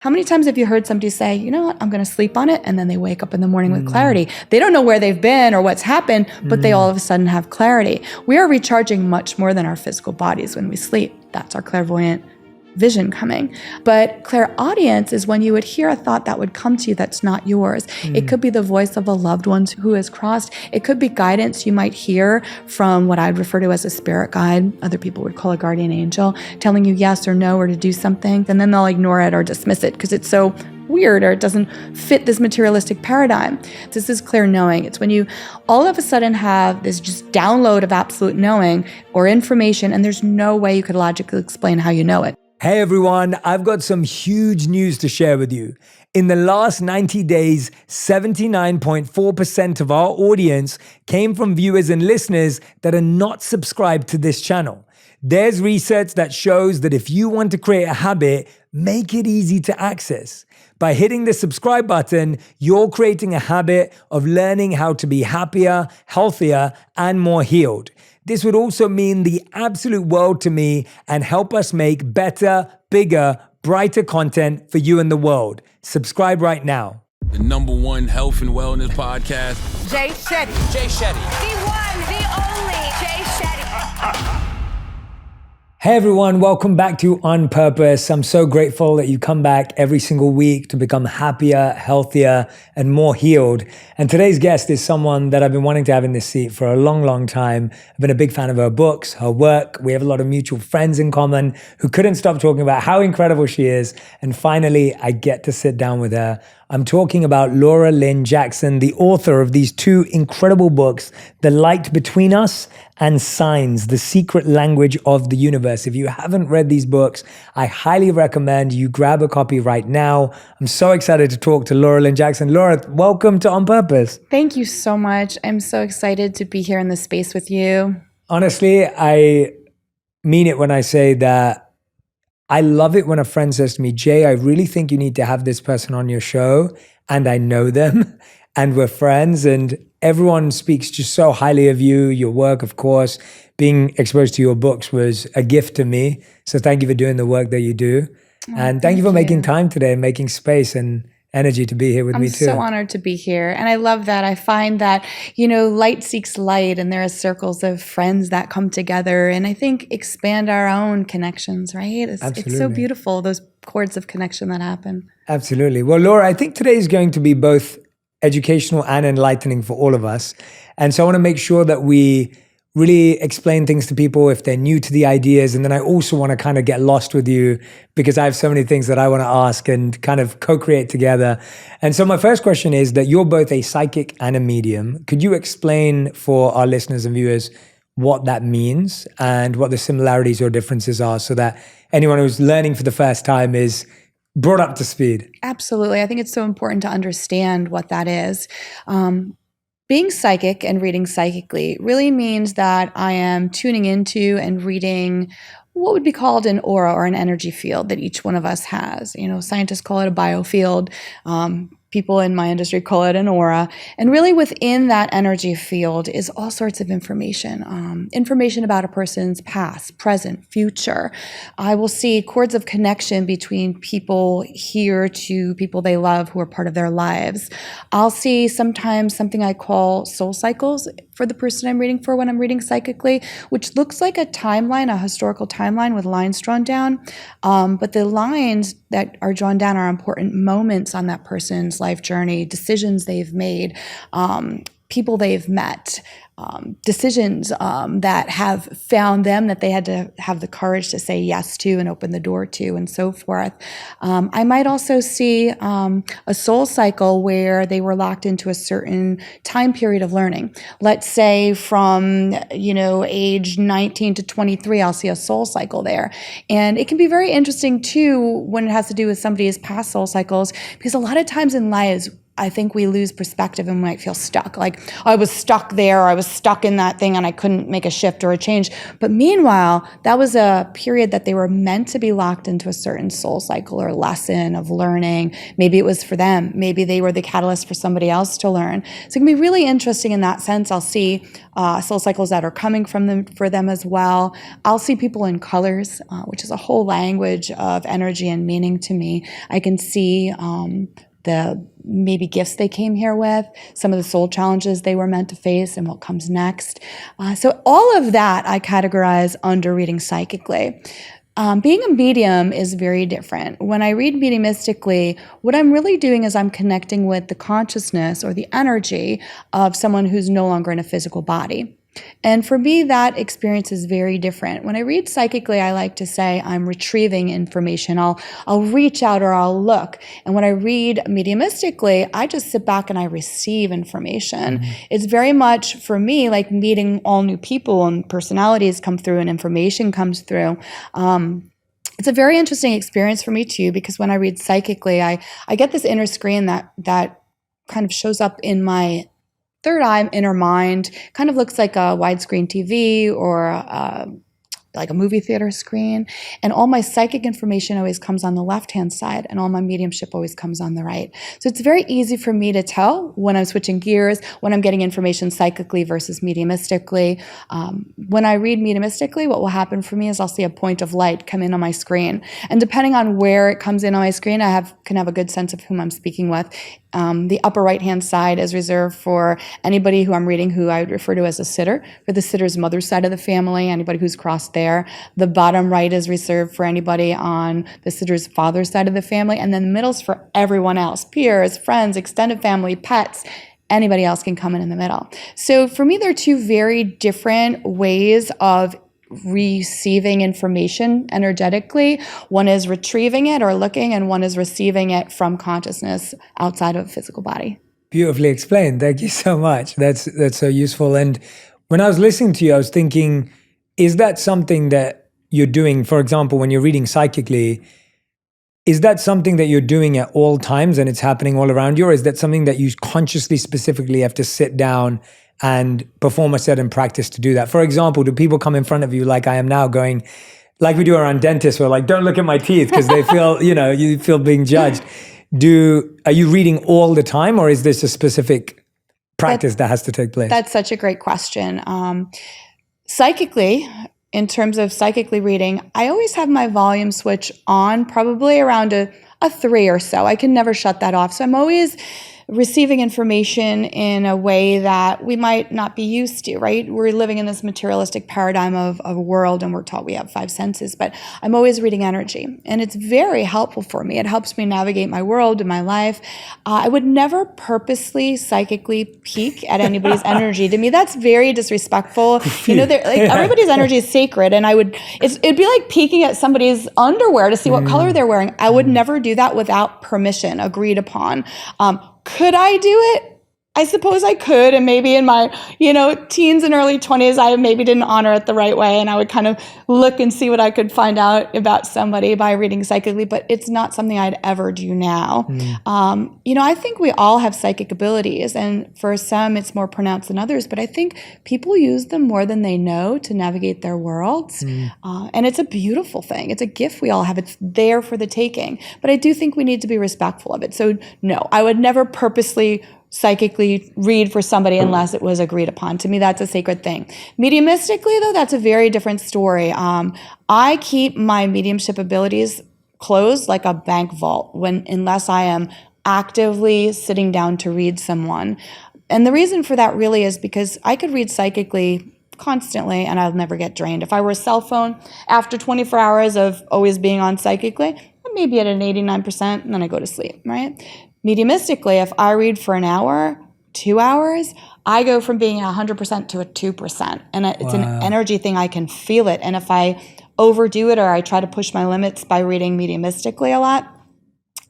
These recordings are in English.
How many times have you heard somebody say, you know what, I'm going to sleep on it, and then they wake up in the morning with clarity? They don't know where they've been or what's happened, but they all of a sudden have clarity. We are recharging much more than our physical bodies when we sleep. That's our clairvoyant vision coming. But clairaudience is when you would hear a thought that would come to you that's not yours. It could be the voice of a loved one who has crossed. It could be guidance you might hear from what I'd refer to as a spirit guide. Other people would call a guardian angel, telling you yes or no or to do something. And then they'll ignore it or dismiss it because it's so weird or it doesn't fit this materialistic paradigm. This is clear knowing. It's when you all of a sudden have this just download of absolute knowing or information, and there's no way you could logically explain how you know it. Hey everyone, I've got some huge news to share with you. In the last 90 days, 79.4% of our audience came from viewers and listeners that are not subscribed to this channel. There's research that shows that if you want to create a habit, make it easy to access. By hitting the subscribe button, you're creating a habit of learning how to be happier, healthier, and more healed. This would also mean the absolute world to me and help us make better, bigger, brighter content for you and the world. Subscribe right now. The #1 health and wellness podcast. Jay Shetty. Jay Shetty. The one, the only Jay Shetty. Hey everyone, welcome back to On Purpose. I'm so grateful that you come back every single week to become happier, healthier, and more healed. And today's guest is someone that I've been wanting to have in this seat for a long, long time. I've been a big fan of her books, her work. We have a lot of mutual friends in common who couldn't stop talking about how incredible she is. And finally, I get to sit down with her. I'm talking about Lynne Jackson, the author of these two incredible books, The Light Between Us and Signs, The Secret Language of the Universe. If you haven't read these books, I highly recommend you grab a copy right now. I'm so excited to talk to Lynne Jackson. Laura, welcome to On Purpose. Thank you so much. I'm so excited to be here in this space with you. Honestly, I mean it when I say that I love it when a friend says to me, Jay, I really think you need to have this person on your show, and I know them and we're friends, and everyone speaks just so highly of you, your work, of course. Being exposed to your books was a gift to me. So thank you for doing the work that you do. And thank you for making time today, making space and energy to be here with me too. I'm so honored to be here. And I love that. I find that, light seeks light, and there are circles of friends that come together and I think expand our own connections, right? It's so beautiful, those chords of connection that happen. Absolutely. Well, Laura, I think today is going to be both educational and enlightening for all of us. And so I want to make sure that we really explain things to people if they're new to the ideas. And then I also want to kind of get lost with you because I have so many things that I want to ask and kind of co-create together. And so my first question is that you're both a psychic and a medium. Could you explain for our listeners and viewers what that means and what the similarities or differences are so that anyone who's learning for the first time is brought up to speed? Absolutely. I think it's so important to understand what that is. Being psychic and reading psychically really means that I am tuning into and reading what would be called an aura or an energy field that each one of us has. Scientists call it a biofield. People in my industry call it an aura. And really within that energy field is all sorts of information. Information about a person's past, present, future. I will see chords of connection between people here to people they love who are part of their lives. I'll see sometimes something I call soul cycles for the person I'm reading for when I'm reading psychically, which looks like a timeline, a historical timeline with lines drawn down. But the lines that are drawn down are important moments on that person's life journey, decisions they've made, people they've met, decisions that have found them that they had to have the courage to say yes to and open the door to, and so forth. I might also see a soul cycle where they were locked into a certain time period of learning. Let's say from age 19 to 23, I'll see a soul cycle there. And it can be very interesting too when it has to do with somebody's past soul cycles, because a lot of times in lives, I think we lose perspective and might feel stuck. Like, I was stuck there, or I was stuck in that thing and I couldn't make a shift or a change. But meanwhile, that was a period that they were meant to be locked into a certain soul cycle or lesson of learning. Maybe it was for them. Maybe they were the catalyst for somebody else to learn. So it can be really interesting in that sense. I'll see soul cycles that are coming from them for them as well. I'll see people in colors, which is a whole language of energy and meaning to me. I can see the maybe gifts they came here with, some of the soul challenges they were meant to face, and what comes next. So all of that I categorize under reading psychically. Being a medium is very different. When I read mediumistically, what I'm really doing is I'm connecting with the consciousness or the energy of someone who's no longer in a physical body. And for me, that experience is very different. When I read psychically, I like to say I'm retrieving information. I'll reach out or I'll look. And when I read mediumistically, I just sit back and I receive information. Mm-hmm. It's very much, for me, like meeting all new people, and personalities come through and information comes through. It's a very interesting experience for me too, because when I read psychically, I get this inner screen that kind of shows up in my third eye, inner mind. Kind of looks like a widescreen TV or like a movie theater screen. And all my psychic information always comes on the left-hand side, and all my mediumship always comes on the right. So it's very easy for me to tell when I'm switching gears, when I'm getting information psychically versus mediumistically. When I read mediumistically, what will happen for me is I'll see a point of light come in on my screen. And depending on where it comes in on my screen, I can have a good sense of whom I'm speaking with. The upper right-hand side is reserved for anybody who I'm reading who I would refer to as a sitter, for the sitter's mother's side of the family, anybody who's crossed there. The bottom right is reserved for anybody on the sitter's father's side of the family, and then the middle's for everyone else, peers, friends, extended family, pets. Anybody else can come in the middle. So for me, there are two very different ways of receiving information energetically. One is retrieving it or looking, and one is receiving it from consciousness outside of a physical body. Beautifully explained. Thank you so much. That's so useful. And when I was listening to you, I was thinking, is that something that you're doing, for example, when you're reading psychically, is that something that you're doing at all times and it's happening all around you? Or is that something that you consciously, specifically have to sit down and perform a certain practice to do that? For example, do people come in front of you like I am now going, like we do around dentists, we're like, don't look at my teeth because they feel, you feel being judged. Are you reading all the time, or is this a specific practice that has to take place? That's such a great question. Psychically, in terms of psychically reading, I always have my volume switch on, probably around a 3 or so. I can never shut that off. So I'm always receiving information in a way that we might not be used to, right? We're living in this materialistic paradigm of a world, and we're taught we have 5 senses, but I'm always reading energy, and it's very helpful for me. It helps me navigate my world and my life. I would never purposely psychically peek at anybody's energy. To me, that's very disrespectful. Everybody's energy is sacred, and it'd be like peeking at somebody's underwear to see what color they're wearing. I would never do that without permission, agreed upon. Could I do it? I suppose I could, and maybe in my, teens and early 20s, I maybe didn't honor it the right way, and I would kind of look and see what I could find out about somebody by reading psychically, but it's not something I'd ever do now. I think we all have psychic abilities, and for some, it's more pronounced than others, but I think people use them more than they know to navigate their worlds, and it's a beautiful thing. It's a gift we all have. It's there for the taking, but I do think we need to be respectful of it. So no, I would never purposely psychically read for somebody unless it was agreed upon. To me, that's a sacred thing. Mediumistically, though, that's a very different story. I keep my mediumship abilities closed like a bank vault unless I am actively sitting down to read someone. And the reason for that really is because I could read psychically constantly and I'll never get drained. If I were a cell phone, after 24 hours of always being on psychically, I'd maybe at an 89%, and then I go to sleep, right? Mediumistically, if I read for an hour, 2 hours, I go from being 100% to a 2%. And it's an energy thing. I can feel it. And if I overdo it or I try to push my limits by reading mediumistically a lot,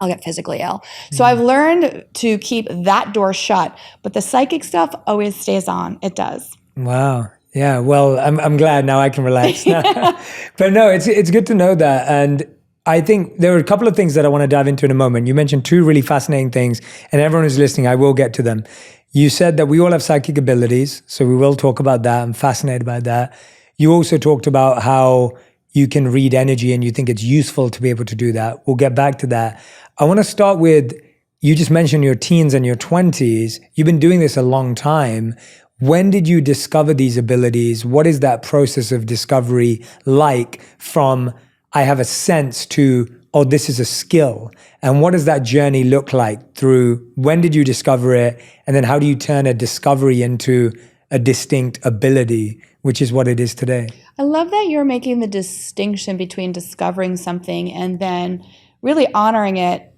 I'll get physically ill. So I've learned to keep that door shut. But the psychic stuff always stays on. It does. Wow. Yeah. Well, I'm glad now I can relax. But no, it's good to know that. And I think there are a couple of things that I want to dive into in a moment. You mentioned two really fascinating things, and everyone who's listening, I will get to them. You said that we all have psychic abilities, so we will talk about that. I'm fascinated by that. You also talked about how you can read energy and you think it's useful to be able to do that. We'll get back to that. I want to start with, you just mentioned your teens and your 20s. You've been doing this a long time. When did you discover these abilities? What is that process of discovery like from I have a sense to, oh, this is a skill? And what does that journey look like through when did you discover it? And then how do you turn a discovery into a distinct ability, which is what it is today? I love that you're making the distinction between discovering something and then really honoring it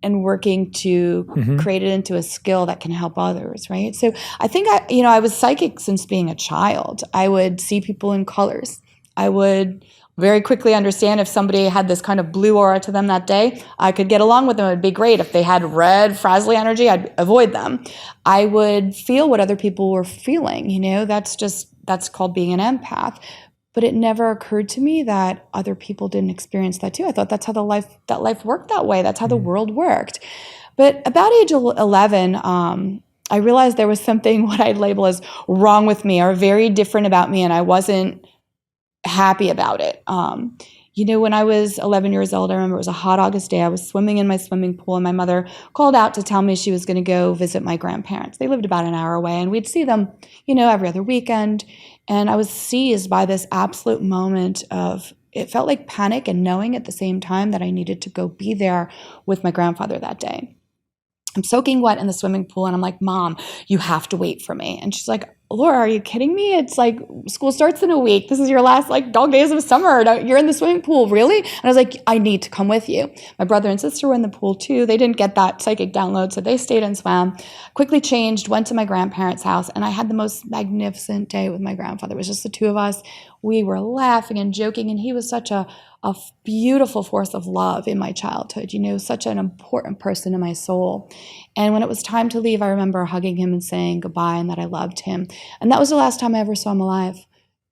and working to create it into a skill that can help others, right? So I think I was psychic since being a child. I would see people in colors. I would very quickly understand if somebody had this kind of blue aura to them that day. I could get along with them. It'd be great. If they had red, frazzly energy, I'd avoid them. I would feel what other people were feeling. That's called being an empath. But it never occurred to me that other people didn't experience that too. I thought that's how life worked that way. That's how the world worked. But about age 11, I realized there was something what I'd label as wrong with me or very different about me, and I wasn't happy about it. When I was 11 years old, I remember it was a hot August day. I was swimming in my swimming pool, and my mother called out to tell me she was going to go visit my grandparents. They lived about an hour away, and we'd see them, every other weekend. And I was seized by this absolute moment of, it felt like panic and knowing at the same time that I needed to go be there with my grandfather that day. I'm soaking wet in the swimming pool, and I'm like, Mom, you have to wait for me. And she's like, Laura, are you kidding me? It's like school starts in a week. This is your last dog days of summer. You're in the swimming pool, really? And I was like, I need to come with you. My brother and sister were in the pool too. They didn't get that psychic download, so they stayed and swam. Quickly changed, went to my grandparents' house, and I had the most magnificent day with my grandfather. It was just the two of us. We were laughing and joking, and he was such a beautiful force of love in my childhood, such an important person in my soul. And when it was time to leave, I remember hugging him and saying goodbye and that I loved him. And that was the last time I ever saw him alive.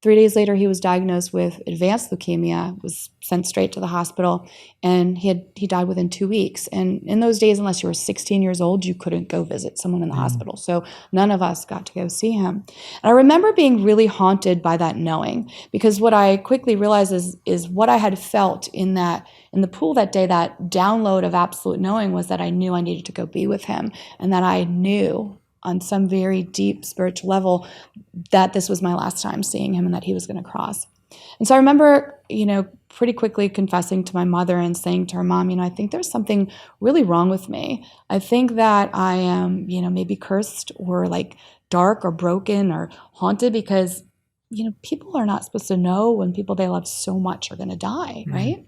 3 days later, he was diagnosed with advanced leukemia, was sent straight to the hospital, and he died within 2 weeks. And in those days, unless you were 16 years old, you couldn't go visit someone in the hospital. So none of us got to go see him. And I remember being really haunted by that knowing, because what I quickly realized is what I had felt in the pool that day, that download of absolute knowing, was that I knew I needed to go be with him, and that I knew on some very deep spiritual level that this was my last time seeing him and that he was going to cross. And so I remember, pretty quickly confessing to my mother and saying to her, Mom, I think there's something really wrong with me. I think that I am, maybe cursed or dark or broken or haunted, because, people are not supposed to know when people they love so much are going to die, right?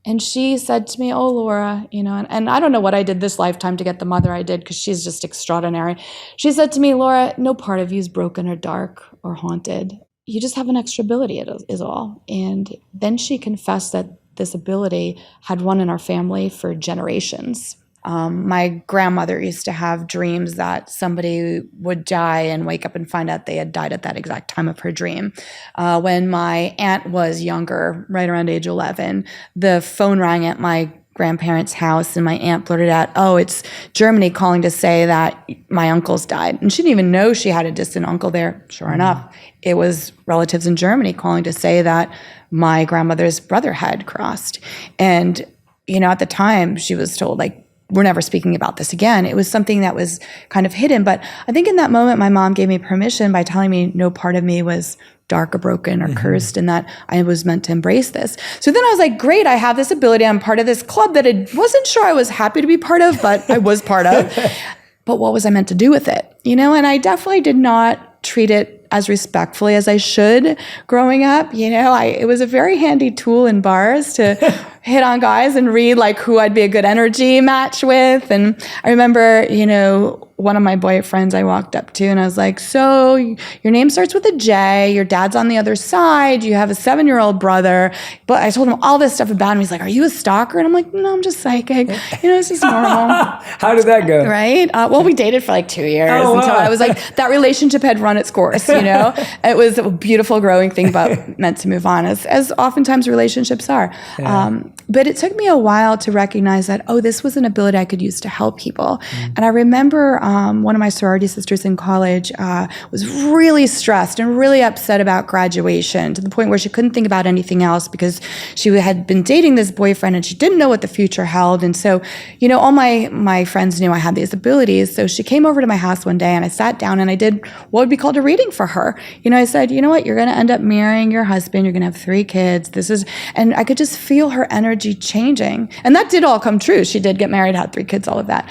And she said to me, oh, Laura, and I don't know what I did this lifetime to get the mother I did, because she's just extraordinary. She said to me, Laura, no part of you is broken or dark or haunted. You just have an extra ability, is all. And then she confessed that this ability had run in our family for generations. My grandmother used to have dreams that somebody would die and wake up and find out they had died at that exact time of her dream. When my aunt was younger, right around age 11, the phone rang at my grandparents' house, and my aunt blurted out, oh, it's Germany calling to say that my uncle's died. And she didn't even know she had a distant uncle there. Sure enough, it was relatives in Germany calling to say that my grandmother's brother had crossed. And, at the time, she was told, we're never speaking about this again. It was something that was kind of hidden. But I think in that moment, my mom gave me permission by telling me no part of me was dark or broken or cursed, and that I was meant to embrace this. So then I was like, great, I have this ability. I'm part of this club that I wasn't sure I was happy to be part of, but I was part of. But what was I meant to do with it? And I definitely did not treat it as respectfully as I should growing up. It was a very handy tool in bars to hit on guys and read who I'd be a good energy match with. And I remember, one of my boyfriends I walked up to and I was like, so your name starts with a J, your dad's on the other side, you have a 7-year-old brother. But I told him all this stuff about him. He's like, are you a stalker? And I'm like, no, I'm just psychic. It's just normal. How did that go? Right? Well, we dated for like 2 years Oh, until wow. I was like, that relationship had run its course, It was a beautiful growing thing, but meant to move on, as oftentimes relationships are. Yeah. But it took me a while to recognize that, this was an ability I could use to help people. And I remember one of my sorority sisters in college was really stressed and really upset about graduation, to the point where she couldn't think about anything else because she had been dating this boyfriend and she didn't know what the future held. And so, all my friends knew I had these abilities. So she came over to my house one day and I sat down and I did what would be called a reading for her. I said, you know what, you're going to end up marrying your husband. You're going to have 3 kids. And I could just feel her energy changing. And that did all come true. She did get married, had 3 kids, all of that.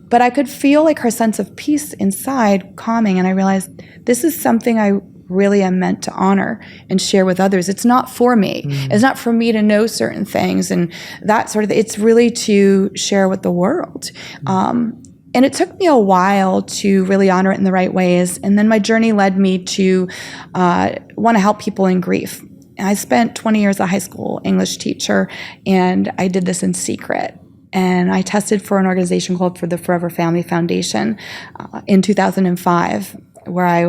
But I could feel like her sense of peace inside calming. And I realized this is something I really am meant to honor and share with others. It's not for me. It's not for me to know certain things and that sort of thing. It's really to share with the world. And it took me a while to really honor it in the right ways. And then my journey led me to want to help people in grief. I spent 20 years as a high school English teacher, and I did this in secret. And I tested for an organization called for the Forever Family Foundation in 2005, where I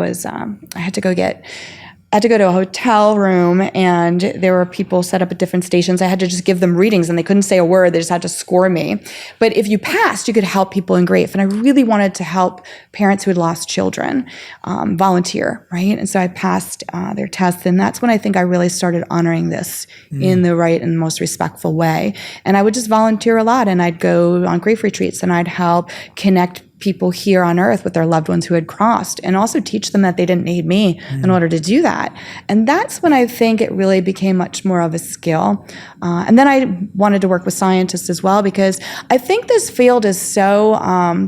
had to go to a hotel room, and there were people set up at different stations. I had to just give them readings, and they couldn't say a word. They just had to score me. But if you passed, you could help people in grief. And I really wanted to help parents who had lost children volunteer, right? And so I passed their tests, and that's when I think I really started honoring this in the right and most respectful way. And I would just volunteer a lot, and I'd go on grief retreats, and I'd help connect people here on earth with their loved ones who had crossed, and also teach them that they didn't need me in order to do that. And that's when I think it really became much more of a skill. And then I wanted to work with scientists as well, because I think this field is so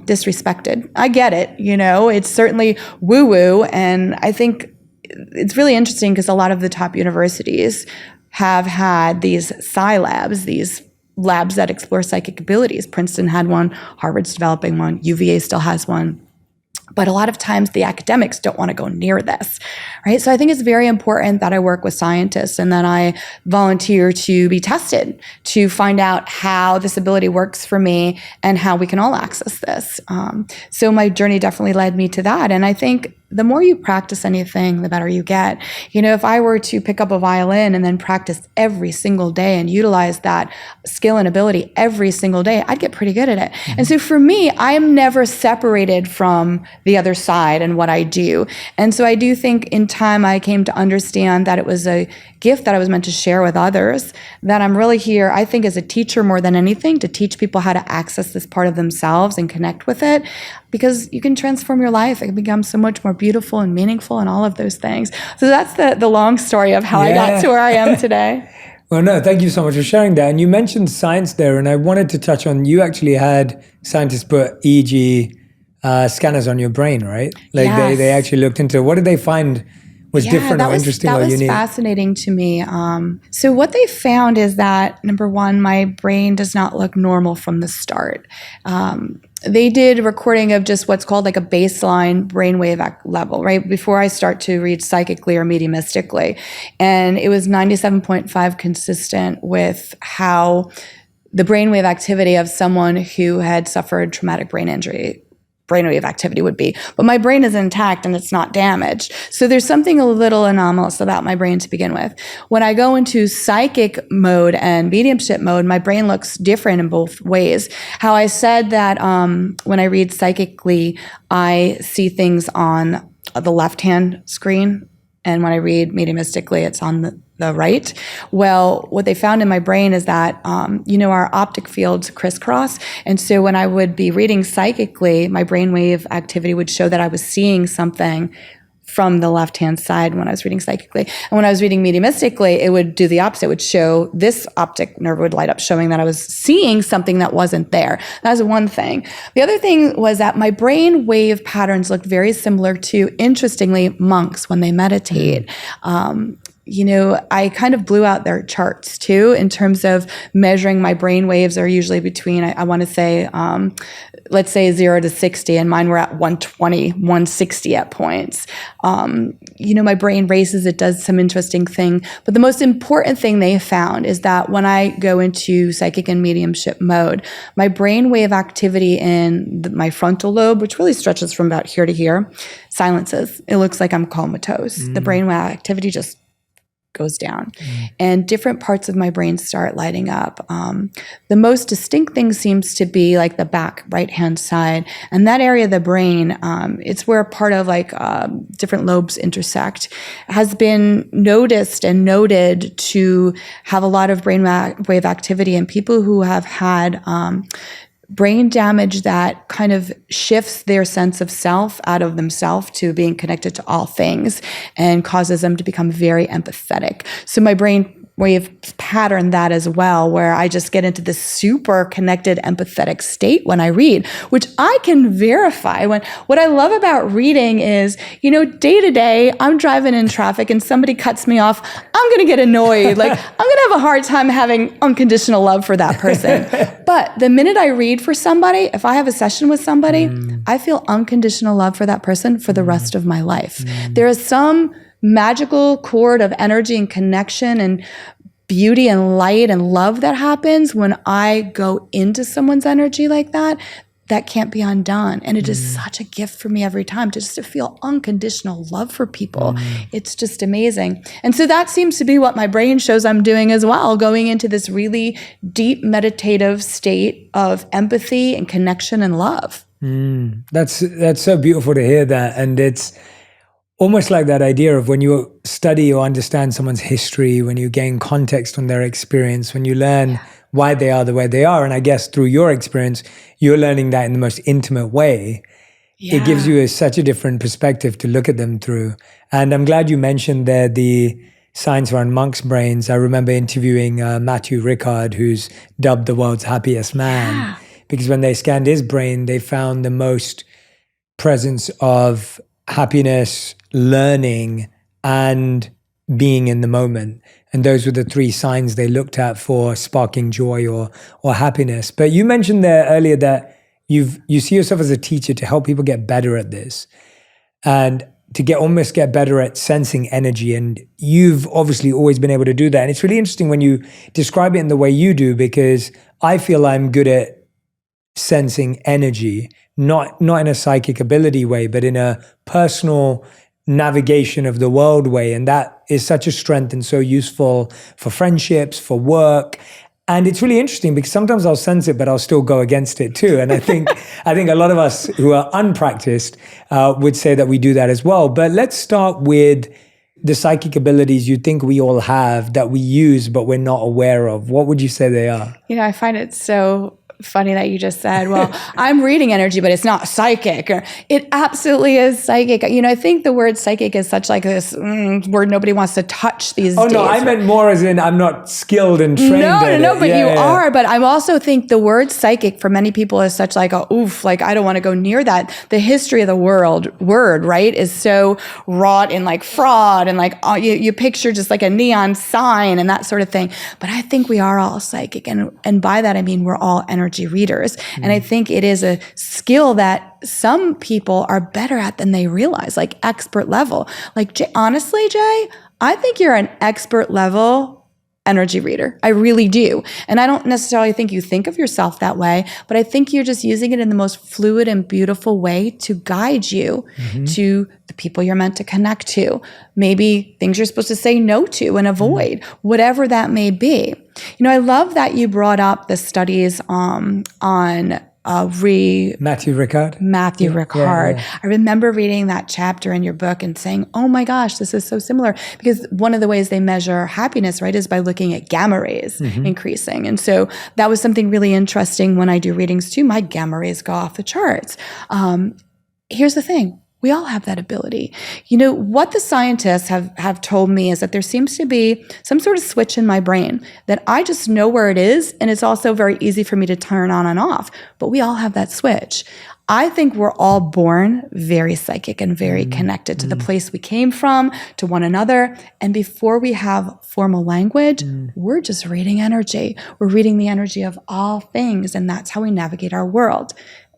disrespected. I get it, it's certainly woo-woo. And I think it's really interesting because a lot of the top universities have had these psi labs, these labs that explore psychic abilities. Princeton had one, Harvard's developing one, UVA still has one. But a lot of times the academics don't want to go near this, right? So I think it's very important that I work with scientists and that I volunteer to be tested to find out how this ability works for me and how we can all access this. So my journey definitely led me to that. And I think the more you practice anything, the better you get. If I were to pick up a violin and then practice every single day and utilize that skill and ability every single day, I'd get pretty good at it. And so for me, I am never separated from the other side and what I do. And so I do think in time I came to understand that it was a gift that I was meant to share with others, that I'm really here, I think, as a teacher more than anything, to teach people how to access this part of themselves and connect with it, because you can transform your life. It can become so much more beautiful and meaningful and all of those things. So that's the long story of how I got to where I am today. Well, no, thank you so much for sharing that. And you mentioned science there, and I wanted to touch on, you actually had scientists put EEG scanners on your brain, right? Like Yes. they actually looked into, what did they find was different or interesting or unique? That was fascinating to me. So what they found is that, number one, my brain does not look normal from the start. They did a recording of just what's called like a baseline brainwave level, right? Before I start to read psychically or mediumistically. And it was 97.5 consistent with how the brainwave activity of someone who had suffered traumatic brain injury brainwave activity would be. But my brain is intact and it's not damaged. So there's something a little anomalous about my brain to begin with. When I go into psychic mode and mediumship mode, my brain looks different in both ways. How I said that when I read psychically, I see things on the left-hand screen, and when I read mediumistically, it's on the right. Well, what they found in my brain is that, our optic fields crisscross. And so when I would be reading psychically, my brainwave activity would show that I was seeing something from the left-hand side when I was reading psychically. And when I was reading mediumistically, it would do the opposite. It would show, this optic nerve would light up, showing that I was seeing something that wasn't there. That was one thing. The other thing was that my brain wave patterns looked very similar to, interestingly, monks when they meditate. I kind of blew out their charts too in terms of measuring my brain waves are usually between, I want to say, let's say 0 to 60, and mine were at 120, 160 at points. My brain races, it does some interesting thing. But the most important thing they found is that when I go into psychic and mediumship mode, my brain wave activity in my frontal lobe, which really stretches from about here to here, silences. It looks like I'm comatose. The brain wave activity just goes down, and different parts of my brain start lighting up. The most distinct thing seems to be like the back right-hand side, and that area of the brain, it's where part of different lobes intersect, has been noticed and noted to have a lot of brain wave activity in people who have had brain damage that kind of shifts their sense of self out of themselves to being connected to all things and causes them to become very empathetic. So my brain wave pattern that as well, where I just get into this super connected, empathetic state when I read, which I can verify. What I love about reading is, day to day, I'm driving in traffic and somebody cuts me off, I'm going to get annoyed. I'm going to have a hard time having unconditional love for that person. But the minute I read for somebody, if I have a session with somebody, I feel unconditional love for that person for the rest of my life. There is some magical chord of energy and connection and beauty and light and love that happens when I go into someone's energy like that. That can't be undone. And it is such a gift for me every time just to feel unconditional love for people. It's just amazing. And so that seems to be what my brain shows I'm doing as well, going into this really deep meditative state of empathy and connection and love. That's so beautiful to hear that. And it's almost like that idea of when you study or understand someone's history, when you gain context on their experience, when you learn why they are the way they are. And I guess through your experience, you're learning that in the most intimate way. It gives you such a different perspective to look at them through. And I'm glad you mentioned there the science around monks' brains. I remember interviewing Matthew Ricard, who's dubbed the world's happiest man, because when they scanned his brain, they found the most presence of happiness, learning, and being in the moment. And those were the 3 signs they looked at for sparking joy or happiness. But you mentioned there earlier that you see yourself as a teacher to help people get better at this and to almost get better at sensing energy. And you've obviously always been able to do that. And it's really interesting when you describe it in the way you do, because I feel I'm good at sensing energy, not in a psychic ability way, but in a personal navigation of the world way. And that is such a strength and so useful for friendships, for work. And it's really interesting because sometimes I'll sense it, but I'll still go against it too. And I think a lot of us who are unpracticed would say that we do that as well. But let's start with the psychic abilities you think we all have that we use, but we're not aware of. What would you say they are? I find it so funny that you just said, well, I'm reading energy, but it's not psychic. Or it absolutely is psychic. I think the word psychic is such like this word nobody wants to touch these days. Oh, no, I meant more as in I'm not skilled and trained No, but you are. But I also think the word psychic for many people is such like a oof, like I don't want to go near that. The history of the word, right, is so wrought in like fraud and like you picture just like a neon sign and that sort of thing. But I think we are all psychic. And by that, I mean, we're all energy readers. And I think it is a skill that some people are better at than they realize, like expert level. Like, honestly, Jay, I think you're an expert level energy reader. I really do. And I don't necessarily think you think of yourself that way, but I think you're just using it in the most fluid and beautiful way to guide you to the people you're meant to connect to, maybe things you're supposed to say no to and avoid, whatever that may be. I love that you brought up the studies on Matthew Ricard. Yeah. I remember reading that chapter in your book and saying, oh my gosh, this is so similar, because one of the ways they measure happiness, right, is by looking at gamma rays increasing. And so that was something really interesting when I do readings too. My gamma rays go off the charts. Here's the thing. We all have that ability. You know, what the scientists have told me is that there seems to be some sort of switch in my brain that I just know where it is, and it's also very easy for me to turn on and off. But we all have that switch. I think we're all born very psychic and very connected to the place we came from, to one another. And before we have formal language, we're just reading energy. We're reading the energy of all things, and that's how we navigate our world.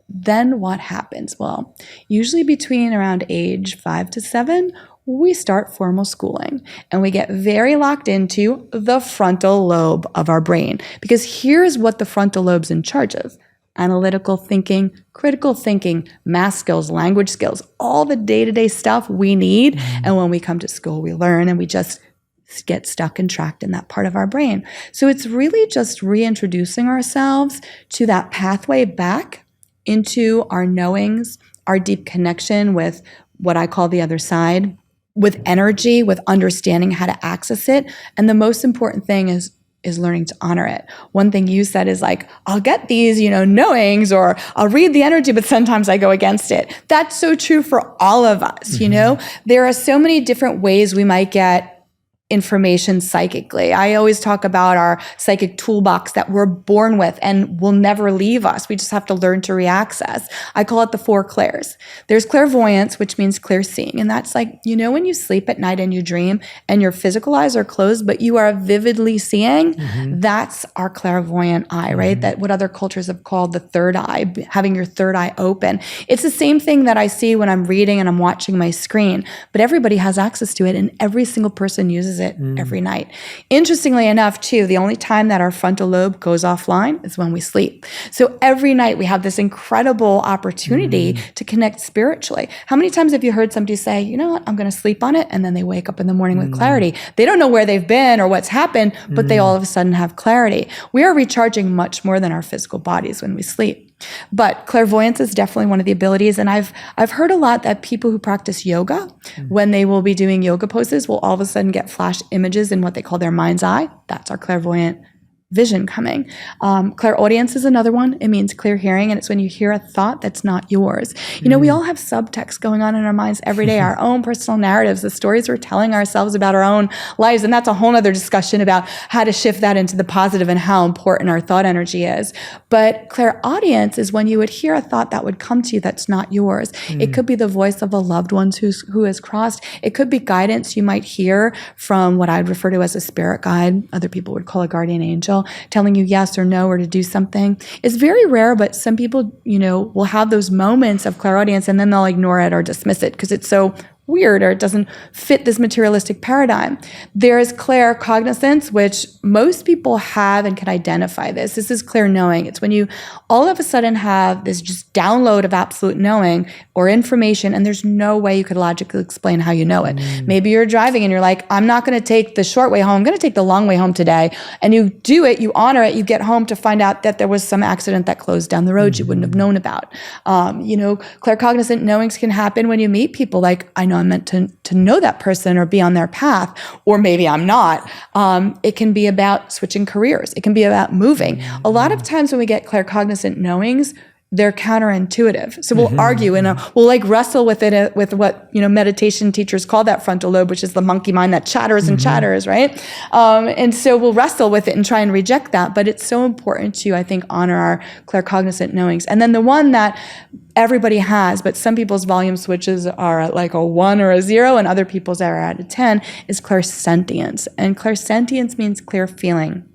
Then what happens? Well, usually between around age 5 to 7, we start formal schooling and we get very locked into the frontal lobe of our brain, because here's what the frontal lobe's in charge of: analytical thinking, critical thinking, math skills, language skills, all the day-to-day stuff we need. And when we come to school, we learn, and we just get stuck and tracked in that part of our brain. So it's really just reintroducing ourselves to that pathway back into our knowings, our deep connection with what I call the other side, with energy, with understanding how to access it. And the most important thing is learning to honor it. One thing you said is like, I'll get these, knowings, or I'll read the energy, but sometimes I go against it. That's so true for all of us. There are so many different ways we might get information psychically. I always talk about our psychic toolbox that we're born with and will never leave us. We just have to learn to reaccess. I call it the 4 clairs. There's clairvoyance, which means clear seeing. And that's like, when you sleep at night and you dream and your physical eyes are closed, but you are vividly seeing, that's our clairvoyant eye, right? That what other cultures have called the third eye, having your third eye open. It's the same thing that I see when I'm reading and I'm watching my screen, but everybody has access to it, and every single person uses it every night. Interestingly enough, too, the only time that our frontal lobe goes offline is when we sleep. So every night we have this incredible opportunity to connect spiritually. How many times have you heard somebody say, you know what, I'm going to sleep on it, and then they wake up in the morning with clarity? They don't know where they've been or what's happened, but they all of a sudden have clarity. We are recharging much more than our physical bodies when we sleep. But clairvoyance is definitely one of the abilities. And I've heard a lot that people who practice yoga, when they will be doing yoga poses, will all of a sudden get flash images in what they call their mind's eye. That's our clairvoyant vision coming. Clairaudience is another one. It means clear hearing, and it's when you hear a thought that's not yours. We all have subtext going on in our minds every day, our own personal narratives, the stories we're telling ourselves about our own lives, and that's a whole other discussion about how to shift that into the positive and how important our thought energy is. But clairaudience is when you would hear a thought that would come to you that's not yours. It could be the voice of a loved one who has crossed. It could be guidance you might hear from what I'd refer to as a spirit guide. Other people would call a guardian angel, telling you yes or no or to do something. It's very rare, but some people, will have those moments of clairaudience and then they'll ignore it or dismiss it because it's so weird or it doesn't fit this materialistic paradigm. There is claircognizance, which most people have and can identify this. This is clear knowing. It's when you all of a sudden have this just download of absolute knowing or information, and there's no way you could logically explain how you know it. Maybe you're driving and you're like, I'm not going to take the short way home. I'm going to take the long way home today. And you do it, you honor it, you get home to find out that there was some accident that closed down the road you wouldn't have known about. Claircognizant knowings can happen when you meet people. Like, I know I'm meant to know that person or be on their path, or maybe I'm not. It can be about switching careers. It can be about moving. A lot of times when we get claircognizant knowings, they're counterintuitive. So we'll argue and we'll wrestle with it, with what, meditation teachers call that frontal lobe, which is the monkey mind that chatters and chatters, right? And so we'll wrestle with it and try and reject that. But it's so important to, I think, honor our claircognizant knowings. And then the one that everybody has, but some people's volume switches are at like a 1 or a 0, and other people's are at a 10, is clairsentience. And clairsentience means clear feeling.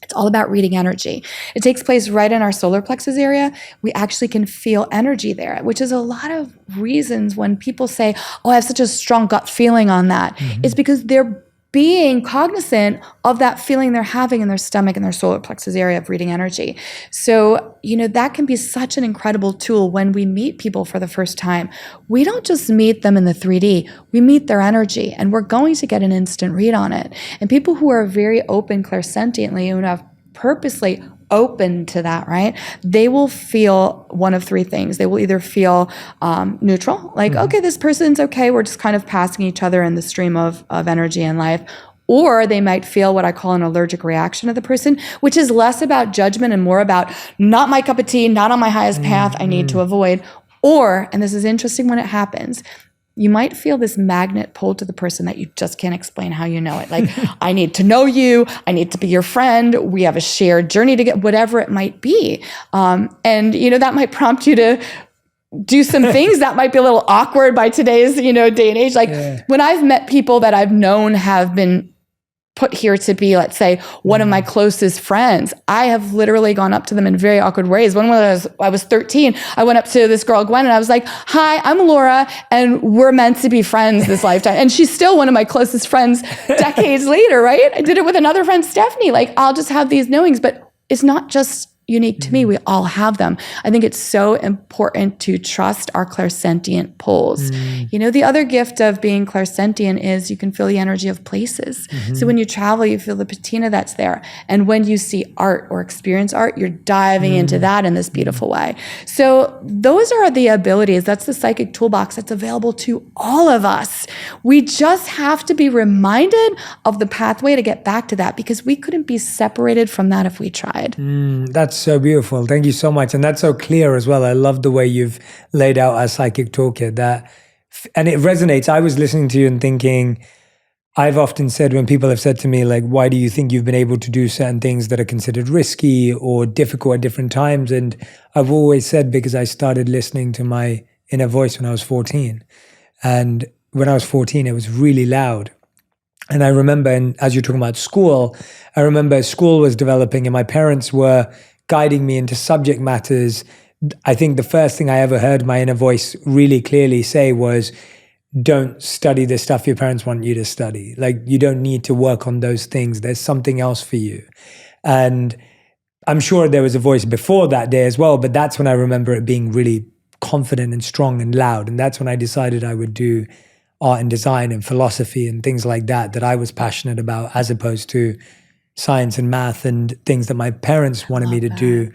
It's all about reading energy. It takes place right in our solar plexus area. We actually can feel energy there, which is a lot of reasons when people say, oh, I have such a strong gut feeling on that. It's because they're being cognizant of that feeling they're having in their stomach and their solar plexus area of reading energy. So, that can be such an incredible tool when we meet people for the first time. We don't just meet them in the 3D, we meet their energy, and we're going to get an instant read on it. And people who are very open clairsentiently, who have purposely open to that, right? They will feel one of 3 things. They will either feel neutral, like, okay, this person's okay, we're just kind of passing each other in the stream of energy and life. Or they might feel what I call an allergic reaction of the person, which is less about judgment and more about not my cup of tea, not on my highest path, I need to avoid. Or, and this is interesting when it happens, you might feel this magnet pull to the person that you just can't explain how you know it. Like, I need to know you. I need to be your friend. We have a shared journey to get, whatever it might be. And, that might prompt you to do some things that might be a little awkward by today's, day and age. Like when I've met people that I've known have been put here to be, let's say, one of my closest friends, I have literally gone up to them in very awkward ways. When I was 13, I went up to this girl, Gwen, and I was like, "Hi, I'm Laura, and we're meant to be friends this lifetime." And she's still one of my closest friends decades later, right? I did it with another friend, Stephanie. Like, I'll just have these knowings, but it's not just unique to me. We all have them. I think it's so important to trust our clairsentient pulls. The other gift of being clairsentient is you can feel the energy of places. So when you travel, you feel the patina that's there. And when you see art or experience art, you're diving into that in this beautiful way. So those are the abilities. That's the psychic toolbox that's available to all of us. We just have to be reminded of the pathway to get back to that, because we couldn't be separated from that if we tried. That's so beautiful. Thank you so much. And that's so clear as well. I love the way you've laid out our psychic toolkit, and it resonates. I was listening to you and thinking, I've often said, when people have said to me, like, why do you think you've been able to do certain things that are considered risky or difficult at different times? And I've always said, because I started listening to my inner voice when I was 14. And when I was 14, it was really loud. And I remember, and as you're talking about school, I remember school was developing and my parents were guiding me into subject matters. I think the first thing I ever heard my inner voice really clearly say was, don't study the stuff your parents want you to study. Like, you don't need to work on those things. There's something else for you. And I'm sure there was a voice before that day as well, but that's when I remember it being really confident and strong and loud. And that's when I decided I would do art and design and philosophy and things like that I was passionate about, as opposed to science and math and things that my parents wanted me to do.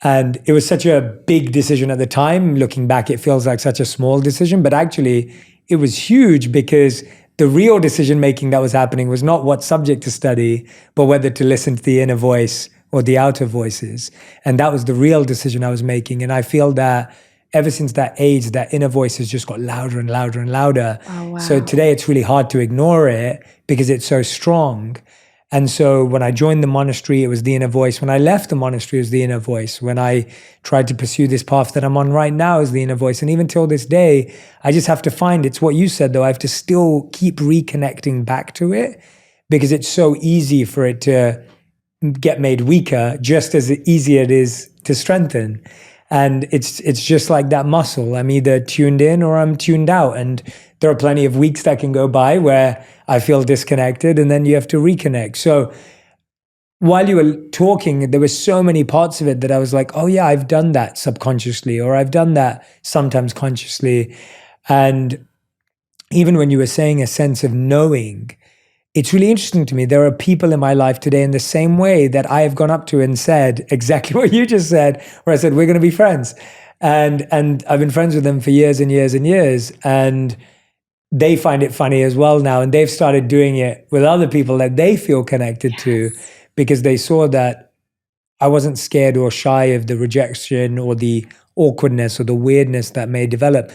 And it was such a big decision at the time. Looking back, it feels like such a small decision, but actually it was huge, because the real decision making that was happening was not what subject to study, but whether to listen to the inner voice or the outer voices. And that was the real decision I was making. And I feel that ever since that age, that inner voice has just got louder and louder and louder. Oh, wow. So today it's really hard to ignore it because it's so strong. And so when I joined the monastery, it was the inner voice. When I left the monastery, it was the inner voice. When I tried to pursue this path that I'm on right now, is the inner voice. And even till this day, I just have to find, it's what you said though, I have to still keep reconnecting back to it, because it's so easy for it to get made weaker, just as easy it is to strengthen. And it's just like that muscle. I'm either tuned in or I'm tuned out. And there are plenty of weeks that can go by where I feel disconnected, and then you have to reconnect. So while you were talking, there were so many parts of it that I was like, oh yeah, I've done that subconsciously, or I've done that sometimes consciously. And even when you were saying a sense of knowing, it's really interesting to me. There are people in my life today in the same way that I have gone up to and said exactly what you just said, where I said, we're going to be friends. And I've been friends with them for years and years and years. And they find it funny as well now. And they've started doing it with other people that they feel connected to, because they saw that I wasn't scared or shy of the rejection or the awkwardness or the weirdness that may develop.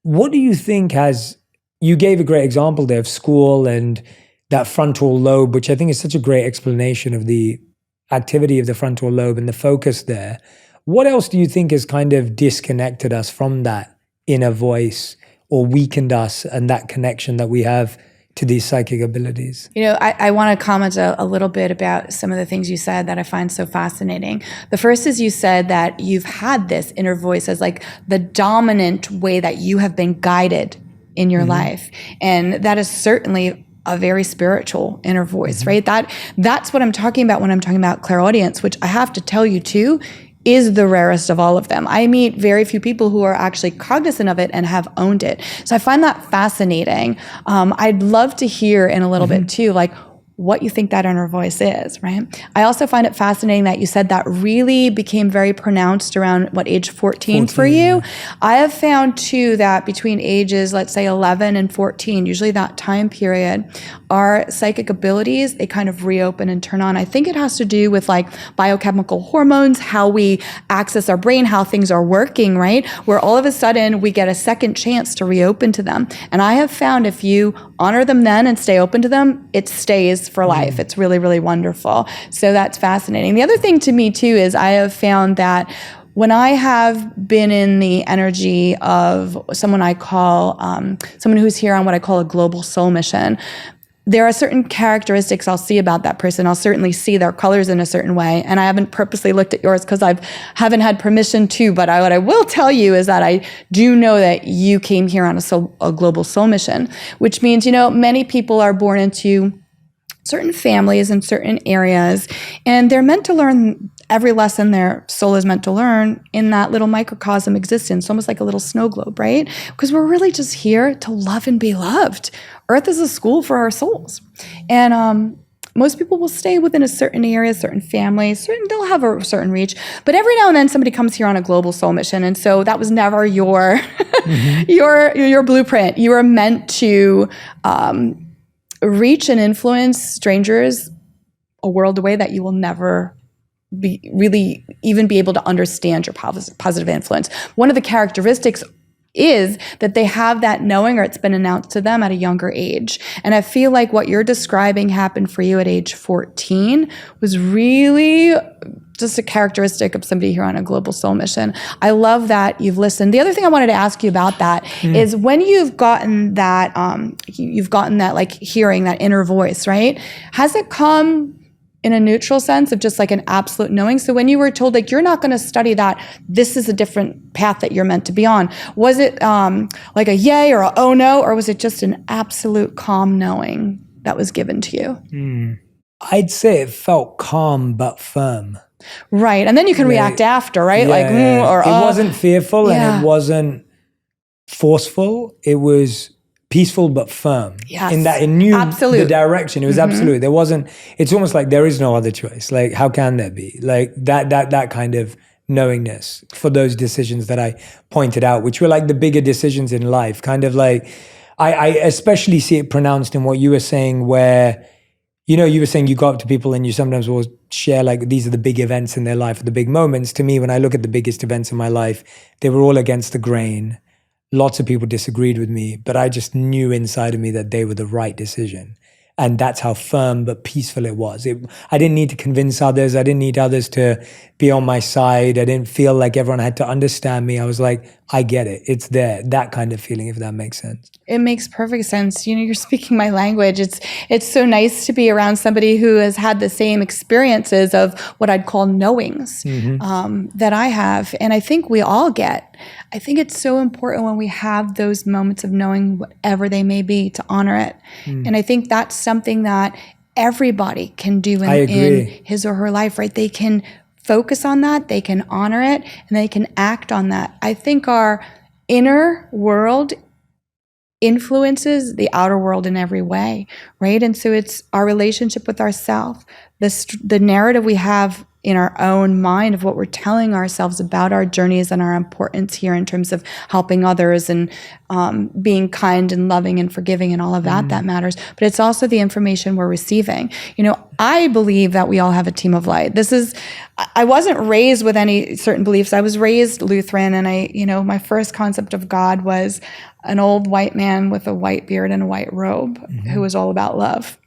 What do you think you gave a great example there of school and that frontal lobe, which I think is such a great explanation of the activity of the frontal lobe and the focus there. What else do you think has kind of disconnected us from that inner voice, or weakened us and that connection that we have to these psychic abilities? I want to comment a little bit about some of the things you said that I find so fascinating. The first is you said that you've had this inner voice as like the dominant way that you have been guided in your life. And that is certainly a very spiritual inner voice, right? That's what I'm talking about when I'm talking about clairaudience, which I have to tell you too, is the rarest of all of them. I meet very few people who are actually cognizant of it and have owned it. So I find that fascinating. I'd love to hear in a little bit too, like, what you think that inner voice is, right? I also find it fascinating that you said that really became very pronounced around what, age 14 for you? Yeah. I have found too that between ages, let's say 11 and 14, usually that time period, our psychic abilities, they kind of reopen and turn on. I think it has to do with like biochemical hormones, how we access our brain, how things are working, right? Where all of a sudden we get a second chance to reopen to them. And I have found if you honor them then and stay open to them, it stays for life. It's really, really wonderful. So that's fascinating. The other thing to me too is I have found that when I have been in the energy of someone I call, someone who's here on what I call a global soul mission, there are certain characteristics I'll see about that person. I'll certainly see their colors in a certain way. And I haven't purposely looked at yours because I haven't had permission to, but what I will tell you is that I do know that you came here on a global soul mission, which means, many people are born into certain families in certain areas, and they're meant to learn every lesson their soul is meant to learn in that little microcosm existence, almost like a little snow globe, right? Because we're really just here to love and be loved. Earth is a school for our souls. And most people will stay within a certain area, certain families, they'll have a certain reach. But every now and then somebody comes here on a global soul mission. And so that was never your your blueprint. You were meant to reach and influence strangers a world away that you will never really even be able to understand your positive influence. One of the characteristics is that they have that knowing, or it's been announced to them at a younger age. And I feel like what you're describing happened for you at age 14 was really just a characteristic of somebody here on a global soul mission. I love that you've listened. The other thing I wanted to ask you about that is when you've gotten that, like hearing, that inner voice, right? Has it come in a neutral sense of just like an absolute knowing? So when you were told like, you're not going to study that, this is a different path that you're meant to be on, was it like a yay or a oh no, or was it just an absolute calm knowing that was given to you? I'd say it felt calm but firm. Right. And then you can react after, right? It wasn't fearful and it wasn't forceful. It was peaceful but firm. Yes. In that it knew Absolute. the direction. It was absolute. There wasn't, it's almost like there is no other choice. Like, how can there be? Like that kind of knowingness for those decisions that I pointed out, which were like the bigger decisions in life. Kind of like, I especially see it pronounced in what you were saying where, you were saying you go up to people and you sometimes will share like, these are the big events in their life, or the big moments. To me, when I look at the biggest events in my life, they were all against the grain. Lots of people disagreed with me, but I just knew inside of me that they were the right decision. And that's how firm but peaceful it was. I didn't need to convince others. I didn't need others to be on my side. I didn't feel like everyone had to understand me. I was like, I get it. It's there. That kind of feeling, if that makes sense. It makes perfect sense. You're speaking my language. It's so nice to be around somebody who has had the same experiences of what I'd call knowings that I have. And I think we all get. I think it's so important when we have those moments of knowing, whatever they may be, to honor it. And I think that's something that everybody can do in his or her life, right? They can focus on that, they can honor it, and they can act on that. I think our inner world influences the outer world in every way, right? And so it's our relationship with ourselves, the narrative we have in our own mind of what we're telling ourselves about our journeys and our importance here in terms of helping others and being kind and loving and forgiving and all of that that matters. But it's also the information we're receiving. I believe that we all have a team of light. I wasn't raised with any certain beliefs. I was raised Lutheran, and my first concept of God was an old white man with a white beard and a white robe who was all about love.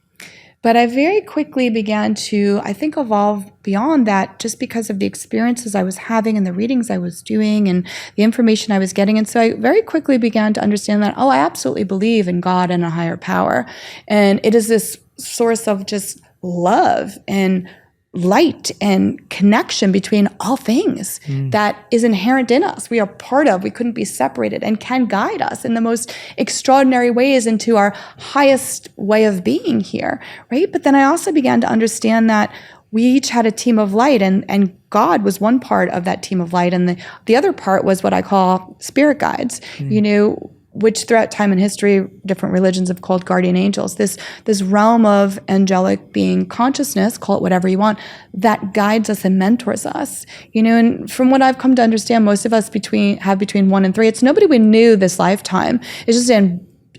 But I very quickly began to, I think, evolve beyond that just because of the experiences I was having and the readings I was doing and the information I was getting. And so I very quickly began to understand that, I absolutely believe in God and a higher power. And it is this source of just love and light and connection between all things that is inherent in us. We are part of, we couldn't be separated, and can guide us in the most extraordinary ways into our highest way of being here, right? But then I also began to understand that we each had a team of light, and God was one part of that team of light, and the other part was what I call spirit guides. which throughout time and history, different religions have called guardian angels, this realm of angelic being consciousness, call it whatever you want, that guides us and mentors us. And from what I've come to understand, most of us have between 1 and 3. It's nobody we knew this lifetime. It's just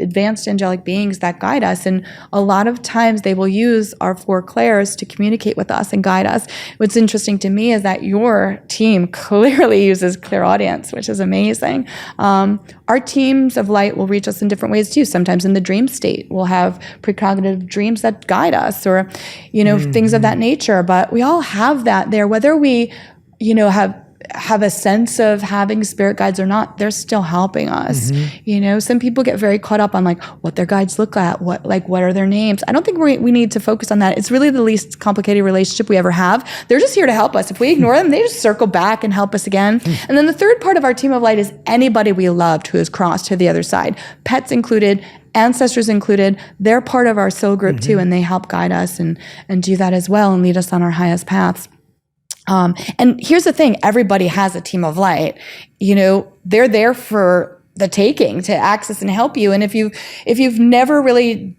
advanced angelic beings that guide us, and a lot of times they will use our 4 clairs to communicate with us and guide us. What's interesting to me is that your team clearly uses clairaudience, which is amazing. Our teams of light will reach us in different ways too. Sometimes in the dream state, we'll have precognitive dreams that guide us, or things of that nature. But we all have that there, whether we have a sense of having spirit guides or not, they're still helping us. Some people get very caught up on like what their guides look like, what are their names. I don't think we need to focus on that. It's really the least complicated relationship we ever have. They're just here to help us. If we ignore them, they just circle back and help us again. And then the third part of our team of light is anybody we loved who has crossed to the other side, pets included, ancestors included. They're part of our soul group too, and they help guide us and do that as well and lead us on our highest paths. And here's the thing, everybody has a team of light. They're there for the taking, to access and help you. And if you've never really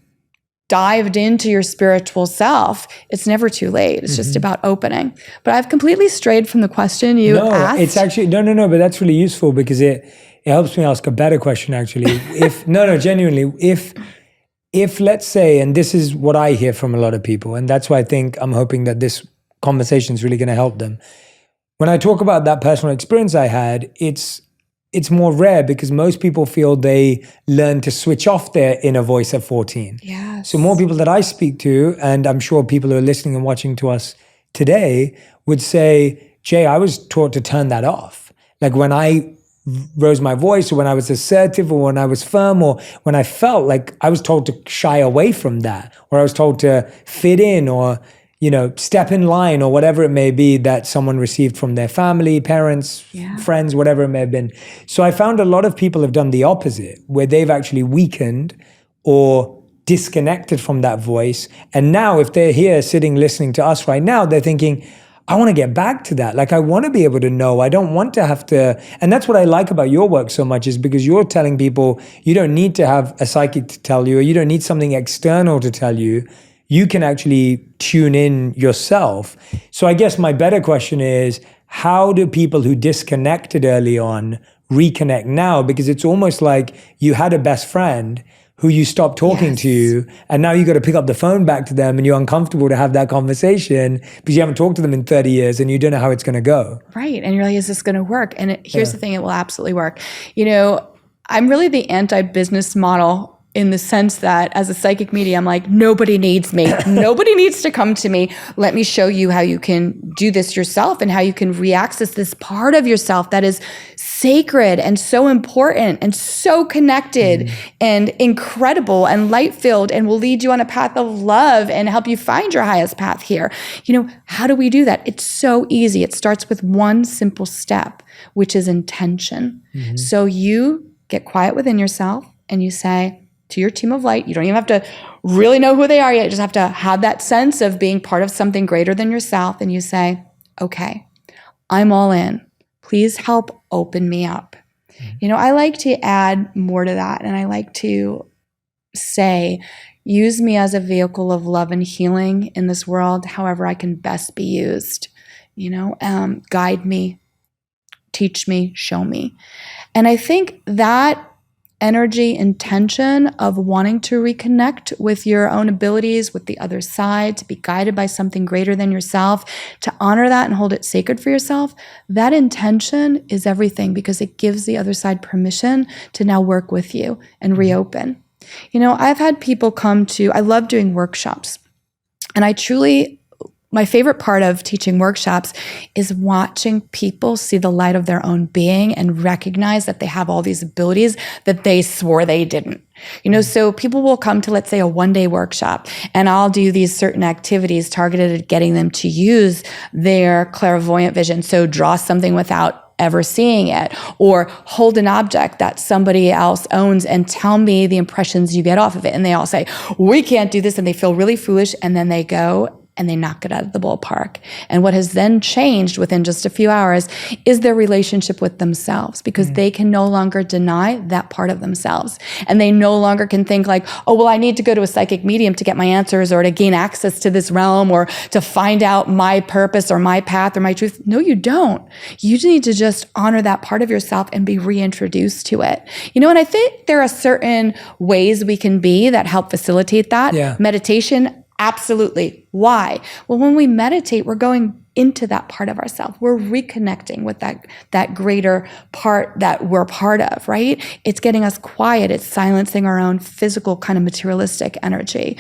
dived into your spiritual self, it's never too late. It's just about opening. But I've completely strayed from the question you asked. It's actually, no, but that's really useful because it helps me ask a better question actually. Genuinely, if let's say, and this is what I hear from a lot of people, and that's why I'm hoping that this conversation is really going to help them. When I talk about that personal experience I had, it's more rare because most people feel they learn to switch off their inner voice at 14. Yes. So more people that I speak to, and I'm sure people who are listening and watching to us today would say, Jay, I was taught to turn that off. Like when I rose my voice, or when I was assertive, or when I was firm, or when I felt like I was told to shy away from that, or I was told to fit in, or step in line, or whatever it may be that someone received from their family, parents, friends, whatever it may have been. So I found a lot of people have done the opposite, where they've actually weakened or disconnected from that voice. And now if they're here sitting listening to us right now, they're thinking, I want to get back to that. Like I want to be able to know. I don't want to have to. And that's what I like about your work so much, is because you're telling people you don't need to have a psychic to tell you, or you don't need something external to tell you. You can actually tune in yourself. So I guess my better question is, how do people who disconnected early on reconnect now? Because it's almost like you had a best friend who you stopped talking to, and now you got to pick up the phone back to them, and you're uncomfortable to have that conversation because you haven't talked to them in 30 years and you don't know how it's going to go. Right. And you're like, is this going to work? And here's the thing, it will absolutely work. I'm really the anti-business model in the sense that as a psychic medium, like nobody needs me. Nobody needs to come to me. Let me show you how you can do this yourself and how you can reaccess this part of yourself that is sacred and so important and so connected and incredible and light-filled and will lead you on a path of love and help you find your highest path here. How do we do that? It's so easy. It starts with one simple step, which is intention. So you get quiet within yourself and you say, to your team of light, you don't even have to really know who they are yet. You just have to have that sense of being part of something greater than yourself. And you say, okay, I'm all in. Please help open me up. I like to add more to that. And I like to say, use me as a vehicle of love and healing in this world, however I can best be used. Guide me, teach me, show me. And I think that energy, intention of wanting to reconnect with your own abilities, with the other side, to be guided by something greater than yourself, to honor that and hold it sacred for yourself, that intention is everything because it gives the other side permission to now work with you and reopen. I've had people I love doing workshops, and my favorite part of teaching workshops is watching people see the light of their own being and recognize that they have all these abilities that they swore they didn't. So people will come to, let's say, a one-day workshop, and I'll do these certain activities targeted at getting them to use their clairvoyant vision. So draw something without ever seeing it, or hold an object that somebody else owns and tell me the impressions you get off of it. And they all say, we can't do this. And they feel really foolish. And then they go and they knock it out of the ballpark. And what has then changed within just a few hours is their relationship with themselves, because they can no longer deny that part of themselves. And they no longer can think like, oh, well, I need to go to a psychic medium to get my answers or to gain access to this realm or to find out my purpose or my path or my truth. No, you don't. You need to just honor that part of yourself and be reintroduced to it. And I think there are certain ways we can be that help facilitate that. Yeah. Meditation, absolutely. Why? Well, when we meditate, we're going into that part of ourselves. We're reconnecting with that greater part that we're part of, right? It's getting us quiet. It's silencing our own physical kind of materialistic energy.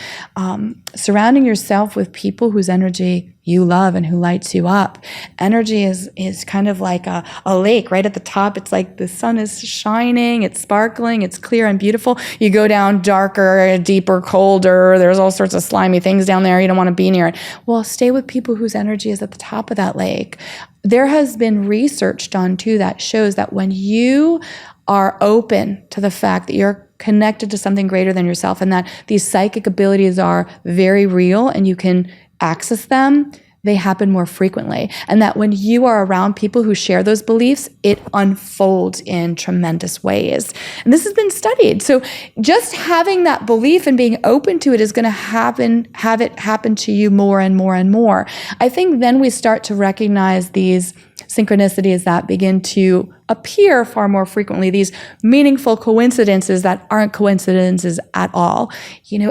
Surrounding yourself with people whose energy you love and who lights you up. Energy is kind of like a lake right at the top. It's like the sun is shining, it's sparkling, it's clear and beautiful. You go down darker, deeper, colder. There's all sorts of slimy things down there. You don't want to be near it. Well, stay with people whose energy is at the top of that lake. There has been research done too that shows that when you are open to the fact that you're connected to something greater than yourself and that these psychic abilities are very real and you can access them, they happen more frequently. And that when you are around people who share those beliefs, it unfolds in tremendous ways. And this has been studied. So just having that belief and being open to it is going to have it happen to you more and more and more. I think then we start to recognize these synchronicities that begin to appear far more frequently, these meaningful coincidences that aren't coincidences at all.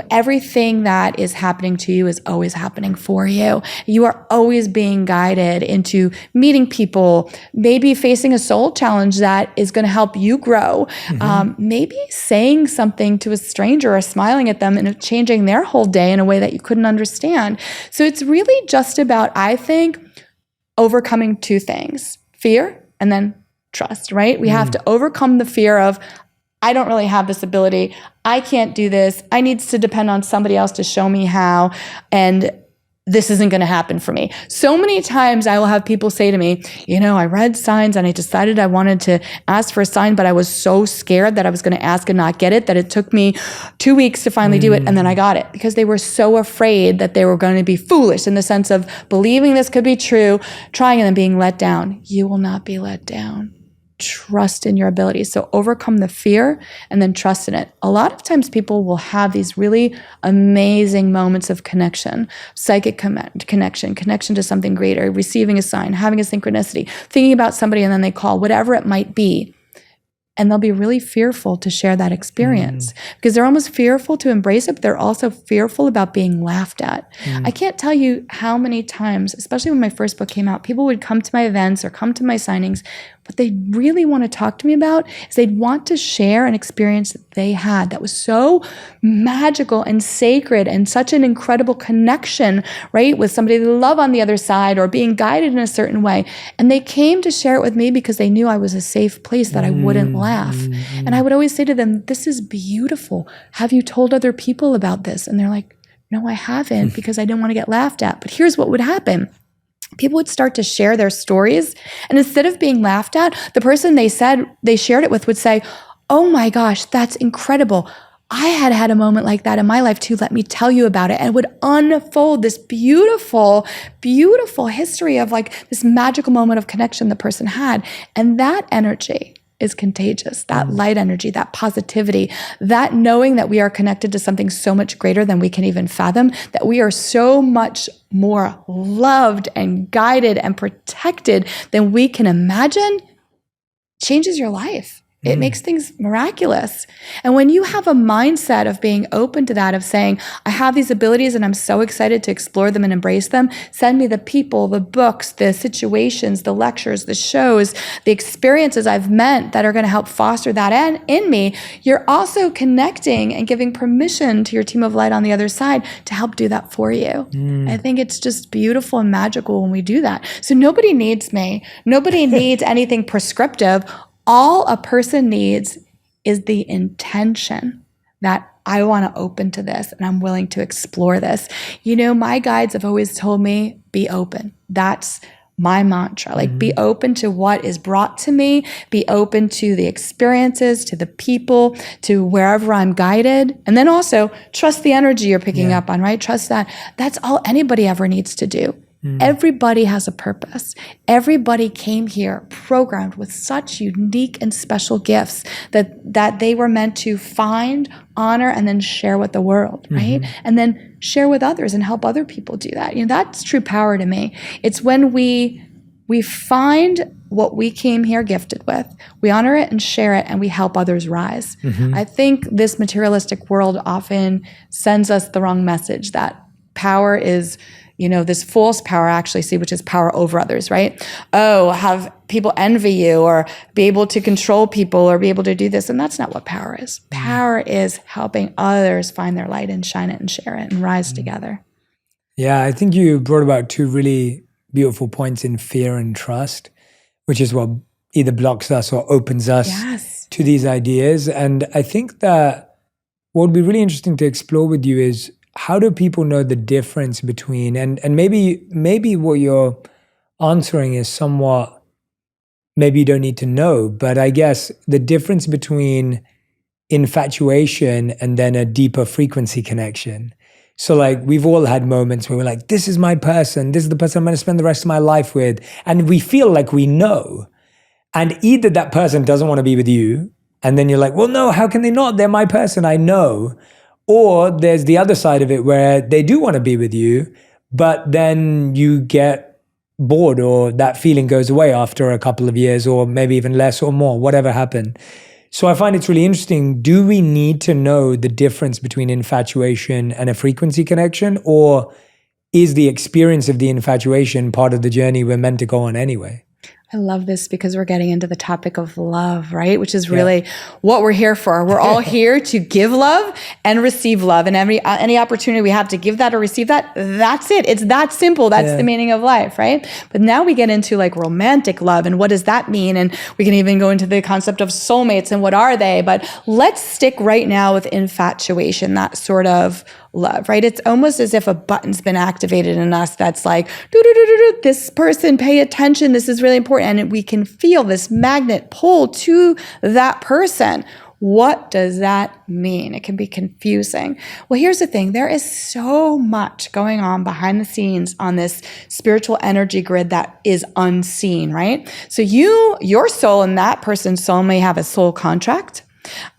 Everything that is happening to you is always happening for you. You are always being guided into meeting people, maybe facing a soul challenge that is going to help you grow, maybe saying something to a stranger or smiling at them and changing their whole day in a way that you couldn't understand. So it's really just about, I think, overcoming two things, fear and then trust, right? We have to overcome the fear of, I don't really have this ability. I can't do this. I need to depend on somebody else to show me how. And this isn't going to happen for me. So many times I will have people say to me, I read signs and I decided I wanted to ask for a sign, but I was so scared that I was going to ask and not get it, that it took me 2 weeks to finally do it. And then I got it because they were so afraid that they were going to be foolish in the sense of believing this could be true, trying and then being let down. You will not be let down. Trust in your abilities. So overcome the fear and then trust in it. A lot of times people will have these really amazing moments of connection, psychic connection to something greater, receiving a sign, having a synchronicity, thinking about somebody and then they call, whatever it might be. And they'll be really fearful to share that experience because they're almost fearful to embrace it, but they're also fearful about being laughed at. I can't tell you how many times, especially when my first book came out, people would come to my events or come to my signings. What they really want to talk to me about is they'd want to share an experience that they had that was so magical and sacred and such an incredible connection, right, with somebody they love on the other side or being guided in a certain way. And they came to share it with me because they knew I was a safe place, that I wouldn't laugh. And I would always say to them, this is beautiful. Have you told other people about this? And they're like, no, I haven't, because I didn't want to get laughed at. But here's what would happen. People would start to share their stories. And instead of being laughed at, the person they said they shared it with would say, oh my gosh, that's incredible. I had a moment like that in my life too. Let me tell you about it. And it would unfold this beautiful, beautiful history of like this magical moment of connection the person had. And that energy is contagious, that light energy, that positivity, that knowing that we are connected to something so much greater than we can even fathom, that we are so much more loved and guided and protected than we can imagine, changes your life. It makes things miraculous. And when you have a mindset of being open to that, of saying, I have these abilities and I'm so excited to explore them and embrace them, send me the people, the books, the situations, the lectures, the shows, the experiences I've met that are going to help foster that in me, you're also connecting and giving permission to your team of light on the other side to help do that for you. I think it's just beautiful and magical when we do that. So nobody needs me. Nobody needs anything prescriptive. All a person needs is the intention that I want to open to this and I'm willing to explore this. My guides have always told me, be open. That's my mantra. Like, be open to what is brought to me, be open to the experiences, to the people, to wherever I'm guided. And then also trust the energy you're picking up on, right? Trust that that's all anybody ever needs to do. Everybody has a purpose. Everybody came here programmed with such unique and special gifts that they were meant to find, honor, and then share with the world, right? And then share with others and help other people do that. That's true power to me. It's when we find what we came here gifted with, we honor it and share it, and we help others rise. I think this materialistic world often sends us the wrong message that power is, this false power actually, which is power over others, right? Oh, have people envy you or be able to control people or be able to do this. And that's not what power is. Power is helping others find their light and shine it and share it and rise together. Yeah, I think you brought about two really beautiful points in fear and trust, which is what either blocks us or opens us to these ideas. And I think that what would be really interesting to explore with you is, how do people know the difference between, and maybe what you're answering is somewhat, maybe you don't need to know, but I guess the difference between infatuation and then a deeper frequency connection. So like, we've all had moments where we're like, this is my person, this is the person I'm going to spend the rest of my life with. And we feel like we know. And either that person doesn't want to be with you, and then you're like, well, no, how can they not? They're my person, I know. Or there's the other side of it where they do want to be with you, but then you get bored, or that feeling goes away after a couple of years, or maybe even less or more, whatever happened. So I find it's really interesting. Do we need to know the difference between infatuation and a frequency connection? Or is the experience of the infatuation part of the journey we're meant to go on anyway? I love this because we're getting into the topic of love, right? Which is really what we're here for. We're all here to give love and receive love. And any opportunity we have to give that or receive that, that's it. It's that simple. That's the meaning of life, right? But now we get into like romantic love and what does that mean? And we can even go into the concept of soulmates and what are they? But let's stick right now with infatuation, that sort of love, right? It's almost as if a button's been activated in us that's like, this person, pay attention, this is really important. And we can feel this magnet pull to that person. What does that mean? It can be confusing. Well, here's the thing. There is so much going on behind the scenes on this spiritual energy grid that is unseen, right? So your soul and that person's soul may have a soul contract.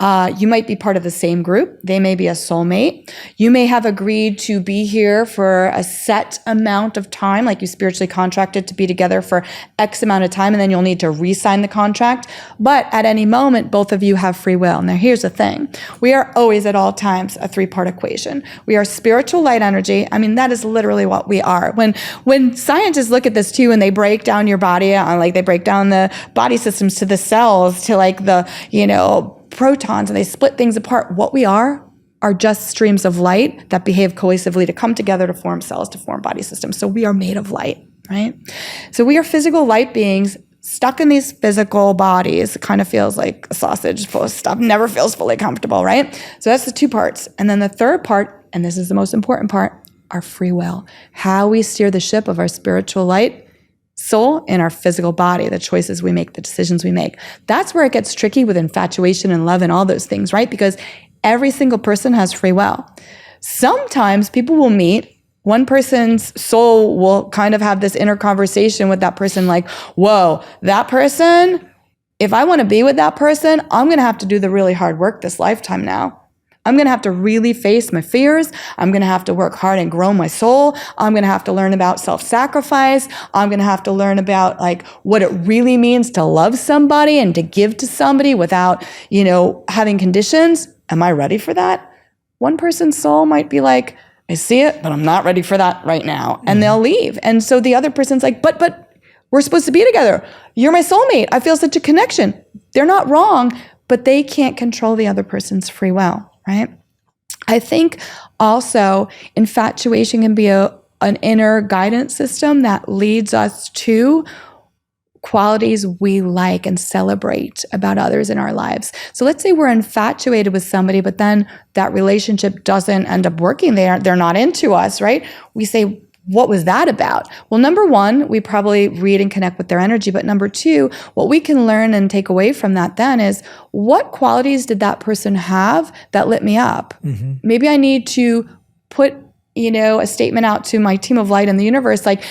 You might be part of the same group. They may be a soulmate. You may have agreed to be here for a set amount of time, like you spiritually contracted to be together for X amount of time, and then you'll need to re-sign the contract. But at any moment, both of you have free will. Now, here's the thing. We are always at all times a three-part equation. We are spiritual light energy. I mean, that is literally what we are. When scientists look at this too, and they break down your body, like they break down the body systems to the cells, to like the, protons, and they split things apart. What we are just streams of light that behave cohesively to come together to form cells, to form body systems. So we are made of light, right? So we are physical light beings stuck in these physical bodies. It kind of feels like a sausage full of stuff, never feels fully comfortable, right? So that's the two parts. And then the third part, and this is the most important part, our free will. How we steer the ship of our spiritual light soul in our physical body, the choices we make, the decisions we make. That's where it gets tricky with infatuation and love and all those things, right? Because every single person has free will. Sometimes people will meet, one person's soul will kind of have this inner conversation with that person like, whoa, that person, if I want to be with that person, I'm going to have to do the really hard work this lifetime now. I'm going to have to really face my fears. I'm going to have to work hard and grow my soul. I'm going to have to learn about self-sacrifice. I'm going to have to learn about like what it really means to love somebody and to give to somebody without, having conditions. Am I ready for that? One person's soul might be like, I see it, but I'm not ready for that right now. And they'll leave. And so the other person's like, but we're supposed to be together. You're my soulmate. I feel such a connection. They're not wrong, but they can't control the other person's free will. Right? I think also infatuation can be an inner guidance system that leads us to qualities we like and celebrate about others in our lives. So let's say we're infatuated with somebody, but then that relationship doesn't end up working. They're not into us, right? We say, what was that about? Well, number one, we probably read and connect with their energy. But number two, what we can learn and take away from that then is, what qualities did that person have that lit me up? Maybe I need to put, a statement out to my team of light in the universe, like,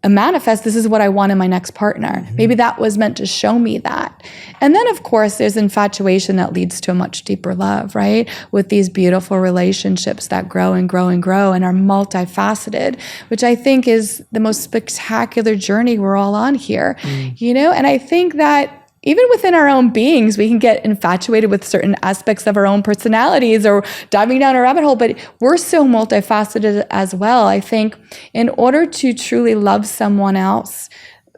a manifest, this is what I want in my next partner. Maybe that was meant to show me that. And then, of course, there's infatuation that leads to a much deeper love, right? With these beautiful relationships that grow and grow and grow and are multifaceted, which I think is the most spectacular journey we're all on here, And I think that even within our own beings, we can get infatuated with certain aspects of our own personalities or diving down a rabbit hole, but we're so multifaceted as well. I think in order to truly love someone else,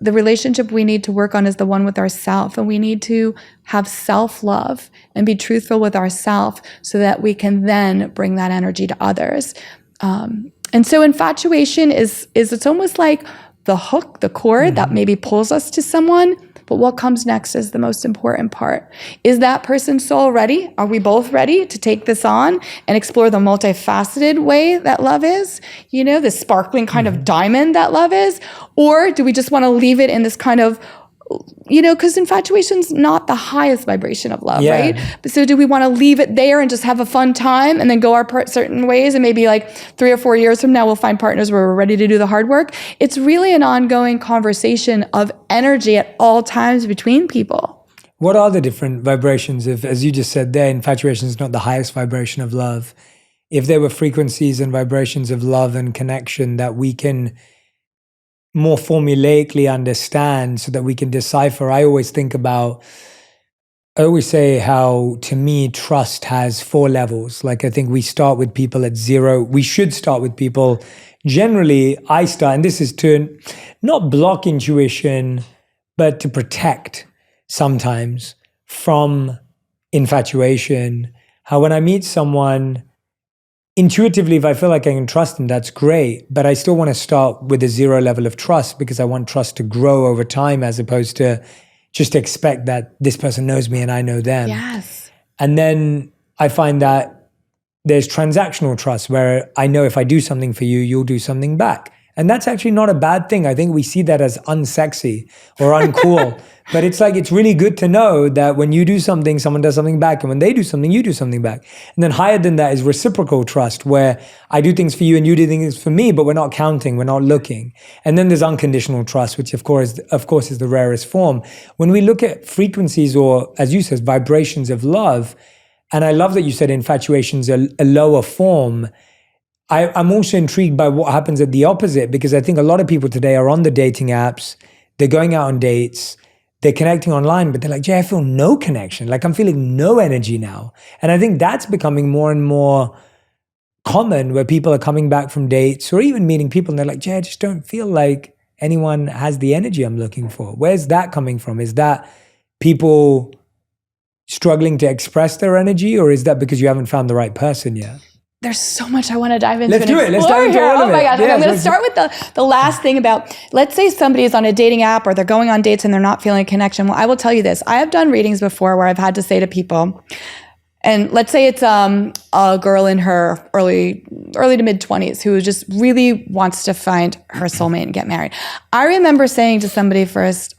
the relationship we need to work on is the one with ourselves, and we need to have self-love and be truthful with ourselves so that we can then bring that energy to others. And so infatuation is it's almost like the hook, the cord that maybe pulls us to someone. But what comes next is the most important part. Is that person's soul ready? Are we both ready to take this on and explore the multifaceted way that love is? The sparkling kind of diamond that love is? Or do we just want to leave it in this kind of, because infatuation's not the highest vibration of love, right? So do we want to leave it there and just have a fun time and then go our certain ways, and maybe like 3 or 4 years from now we'll find partners where we're ready to do the hard work? It's really an ongoing conversation of energy at all times between people. What are the different vibrations? If, as you just said there, infatuation is not the highest vibration of love. If there were frequencies and vibrations of love and connection that we can more formulaically understand so that we can decipher. I always say how, to me, trust has 4 levels. Like, I think we start with people at 0. We should start with people. Generally, I start, and this is to not block intuition, but to protect sometimes from infatuation. How when I meet someone, intuitively, if I feel like I can trust them, that's great. But I still want to start with a 0 level of trust, because I want trust to grow over time, as opposed to just expect that this person knows me and I know them. Yes. And then I find that there's transactional trust, where I know if I do something for you, you'll do something back. And that's actually not a bad thing. I think we see that as unsexy or uncool. But it's like, it's really good to know that when you do something, someone does something back. And when they do something, you do something back. And then higher than that is reciprocal trust, where I do things for you and you do things for me, but we're not counting, we're not looking. And then there's unconditional trust, which of course is the rarest form. When we look at frequencies, or as you said, vibrations of love, and I love that you said infatuation's a lower form. I'm also intrigued by what happens at the opposite, because I think a lot of people today are on the dating apps, they're going out on dates, they're connecting online, but they're like, Jay, I feel no connection. Like, I'm feeling no energy now. And I think that's becoming more and more common, where people are coming back from dates or even meeting people and they're like, Jay, I just don't feel like anyone has the energy I'm looking for. Where's that coming from? Is that people struggling to express their energy, or is that because you haven't found the right person yet? There's so much I want to dive into. Let's do it. Let's dive into all of it. Oh my gosh. Yeah, Okay, I'm going to start with the last thing about, let's say somebody is on a dating app or they're going on dates and they're not feeling a connection. Well, I will tell you this. I have done readings before where I've had to say to people, and let's say it's a girl in her early to mid 20s who just really wants to find her soulmate and get married. I remember saying to somebody first,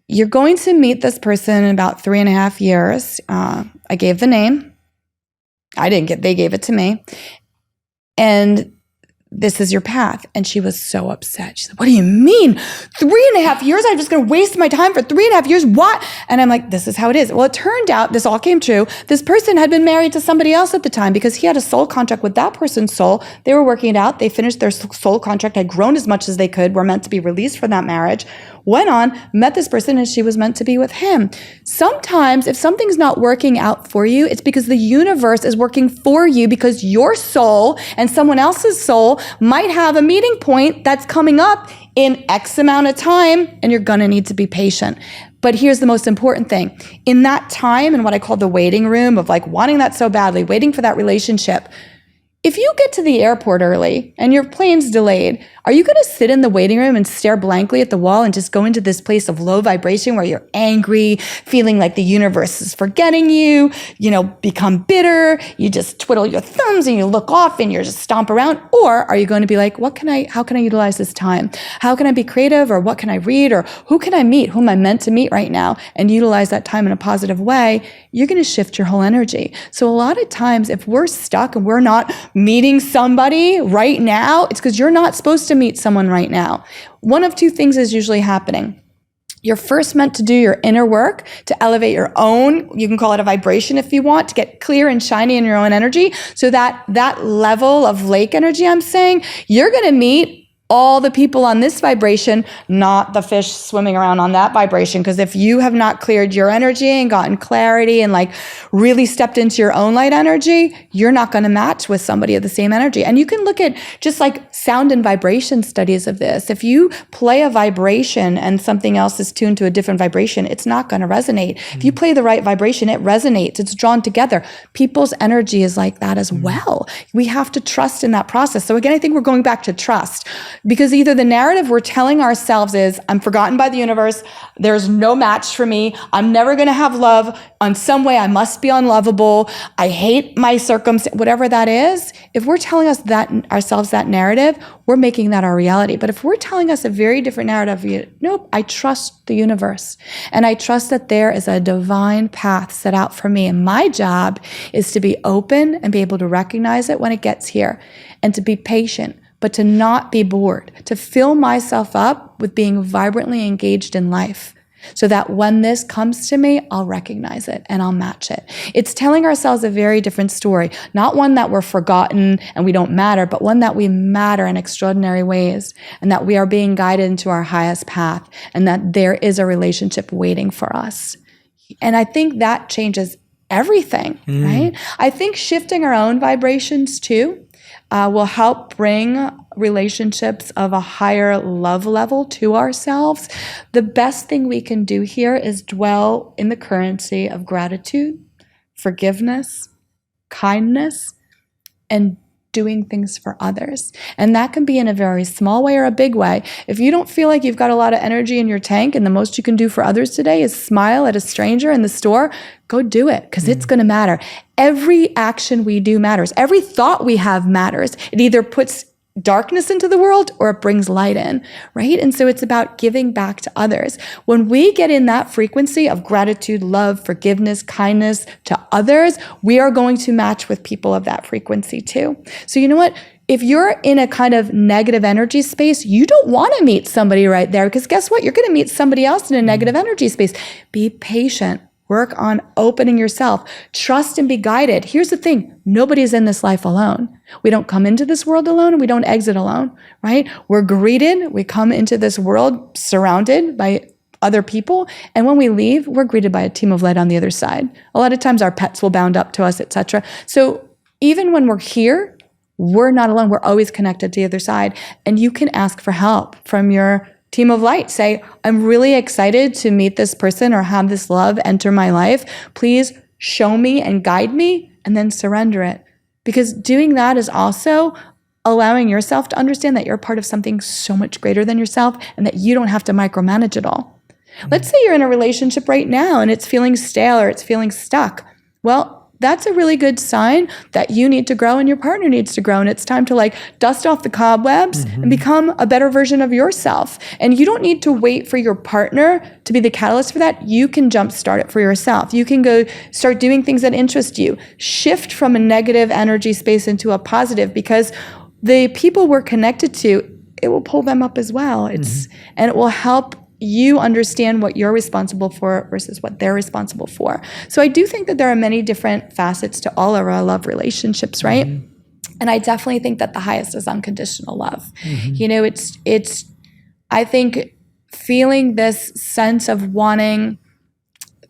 you're going to meet this person in about 3.5 years. I gave the name. They gave it to me. And this is your path. And she was so upset. She said, what do you mean? 3.5 years? I'm just going to waste my time for 3.5 years? What? And I'm like, this is how it is. Well, it turned out, this all came true. This person had been married to somebody else at the time, because he had a soul contract with that person's soul. They were working it out. They finished their soul contract, had grown as much as they could, were meant to be released from that marriage, went on, met this person, and she was meant to be with him. Sometimes if something's not working out for you, it's because the universe is working for you, because your soul and someone else's soul might have a meeting point that's coming up in X amount of time, and you're gonna need to be patient. But here's the most important thing. In that time, in what I call the waiting room of like wanting that so badly, waiting for that relationship, if you get to the airport early and your plane's delayed, are you going to sit in the waiting room and stare blankly at the wall and just go into this place of low vibration where you're angry, feeling like the universe is forgetting you, become bitter, you just twiddle your thumbs and you look off and you're just stomp around? Or are you going to be like, how can I utilize this time? How can I be creative, or what can I read, or who can I meet? Who am I meant to meet right now? And utilize that time in a positive way. You're going to shift your whole energy. So a lot of times if we're stuck and we're not meeting somebody right now, it's because you're not supposed to meet someone right now. One of two things is usually happening. You're first meant to do your inner work to elevate your own, you can call it a vibration if you want, to get clear and shiny in your own energy, so that level of lake energy I'm saying, you're going to meet all the people on this vibration, not the fish swimming around on that vibration. Because if you have not cleared your energy and gotten clarity and really stepped into your own light energy, you're not going to match with somebody of the same energy. And you can look at just sound and vibration studies of this. If you play a vibration and something else is tuned to a different vibration, it's not going to resonate. If you play the right vibration, it resonates. It's drawn together. People's energy is like that as well. We have to trust in that process. So again, I think we're going back to trust. Because either the narrative we're telling ourselves is, I'm forgotten by the universe, there's no match for me, I'm never going to have love, on some way I must be unlovable, I hate my circumstance, whatever that is. If we're telling ourselves that narrative, we're making that our reality. But if we're telling us a very different narrative, nope, I trust the universe. And I trust that there is a divine path set out for me. And my job is to be open and be able to recognize it when it gets here, and to be patient, but to not be bored, to fill myself up with being vibrantly engaged in life, so that when this comes to me, I'll recognize it and I'll match it. It's telling ourselves a very different story, not one that we're forgotten and we don't matter, but one that we matter in extraordinary ways, and that we are being guided into our highest path, and that there is a relationship waiting for us. And I think that changes everything, right? I think shifting our own vibrations too, will help bring relationships of a higher love level to ourselves. The best thing we can do here is dwell in the currency of gratitude, forgiveness, kindness, and doing things for others. And that can be in a very small way or a big way. If you don't feel like you've got a lot of energy in your tank and the most you can do for others today is smile at a stranger in the store, go do it, because it's going to matter. Every action we do matters. Every thought we have matters. It either puts darkness into the world or it brings light in, right? And so it's about giving back to others. When we get in that frequency of gratitude, love, forgiveness, kindness to others, we are going to match with people of that frequency too. So you know what? If you're in a kind of negative energy space, you don't want to meet somebody right there, because guess what? You're going to meet somebody else in a negative energy space. Be patient. Work on opening yourself. Trust and be guided. Here's the thing. Nobody's in this life alone. We don't come into this world alone, and we don't exit alone, right? We're greeted. We come into this world surrounded by other people. And when we leave, we're greeted by a team of light on the other side. A lot of times our pets will bound up to us, etc. So even when we're here, we're not alone. We're always connected to the other side. And you can ask for help from your team of light. Say, I'm really excited to meet this person or have this love enter my life. Please show me and guide me, and then surrender it. Because doing that is also allowing yourself to understand that you're part of something so much greater than yourself, and that you don't have to micromanage it all. Let's say you're in a relationship right now and it's feeling stale or it's feeling stuck. Well, that's a really good sign that you need to grow and your partner needs to grow. And it's time to dust off the cobwebs and become a better version of yourself. And you don't need to wait for your partner to be the catalyst for that. You can jumpstart it for yourself. You can go start doing things that interest you. Shift from a negative energy space into a positive, because the people we're connected to, it will pull them up as well. And it will help you understand what you're responsible for versus what they're responsible for. So I do think that there are many different facets to all of our love relationships, right? And I definitely think that the highest is unconditional love. You know, it's I think feeling this sense of wanting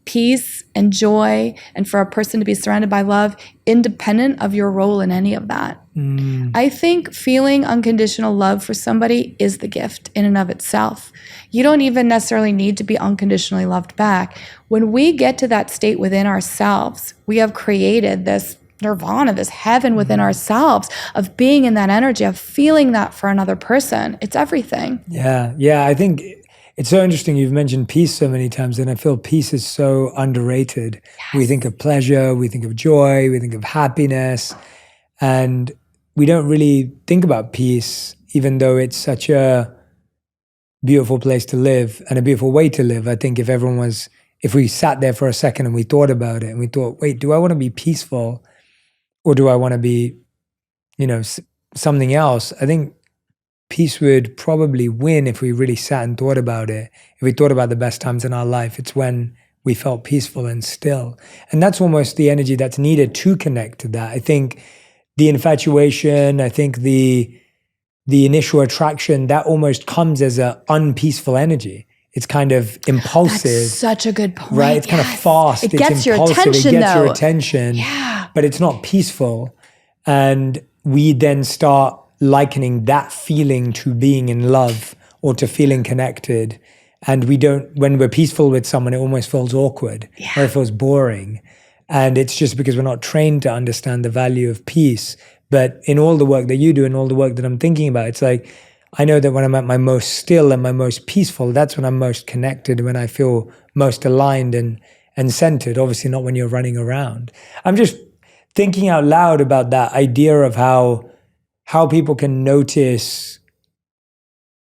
peace and joy, and for a person to be surrounded by love, independent of your role in any of that. I think feeling unconditional love for somebody is the gift in and of itself. You don't even necessarily need to be unconditionally loved back. When we get to that state within ourselves, we have created this nirvana, this heaven within ourselves of being in that energy, of feeling that for another person. It's everything. Yeah. Yeah. I think it's so interesting. You've mentioned peace so many times, and I feel peace is so underrated. Yes. We think of pleasure, we think of joy, we think of happiness, and we don't really think about peace, even though it's such a beautiful place to live and a beautiful way to live. I think if we sat there for a second and we thought about it and we thought, wait, do I want to be peaceful or do I want to be, something else? I think peace would probably win if we really sat and thought about it. If we thought about the best times in our life, it's when we felt peaceful and still. And that's almost the energy that's needed to connect to that. I think the infatuation, I think the initial attraction, that almost comes as an unpeaceful energy. It's kind of impulsive. That's such a good point. Right? It's kind of fast. It gets your impulsive. attention, It gets though. your attention. Yeah. But it's not peaceful. And we then start likening that feeling to being in love or to feeling connected. And when we're peaceful with someone, it almost feels awkward or it feels boring. And it's just because we're not trained to understand the value of peace. But in all the work that you do and all the work that I'm thinking about, it's like, I know that when I'm at my most still and my most peaceful, that's when I'm most connected, when I feel most aligned and centered. Obviously not when you're running around. I'm just thinking out loud about that idea of how people can notice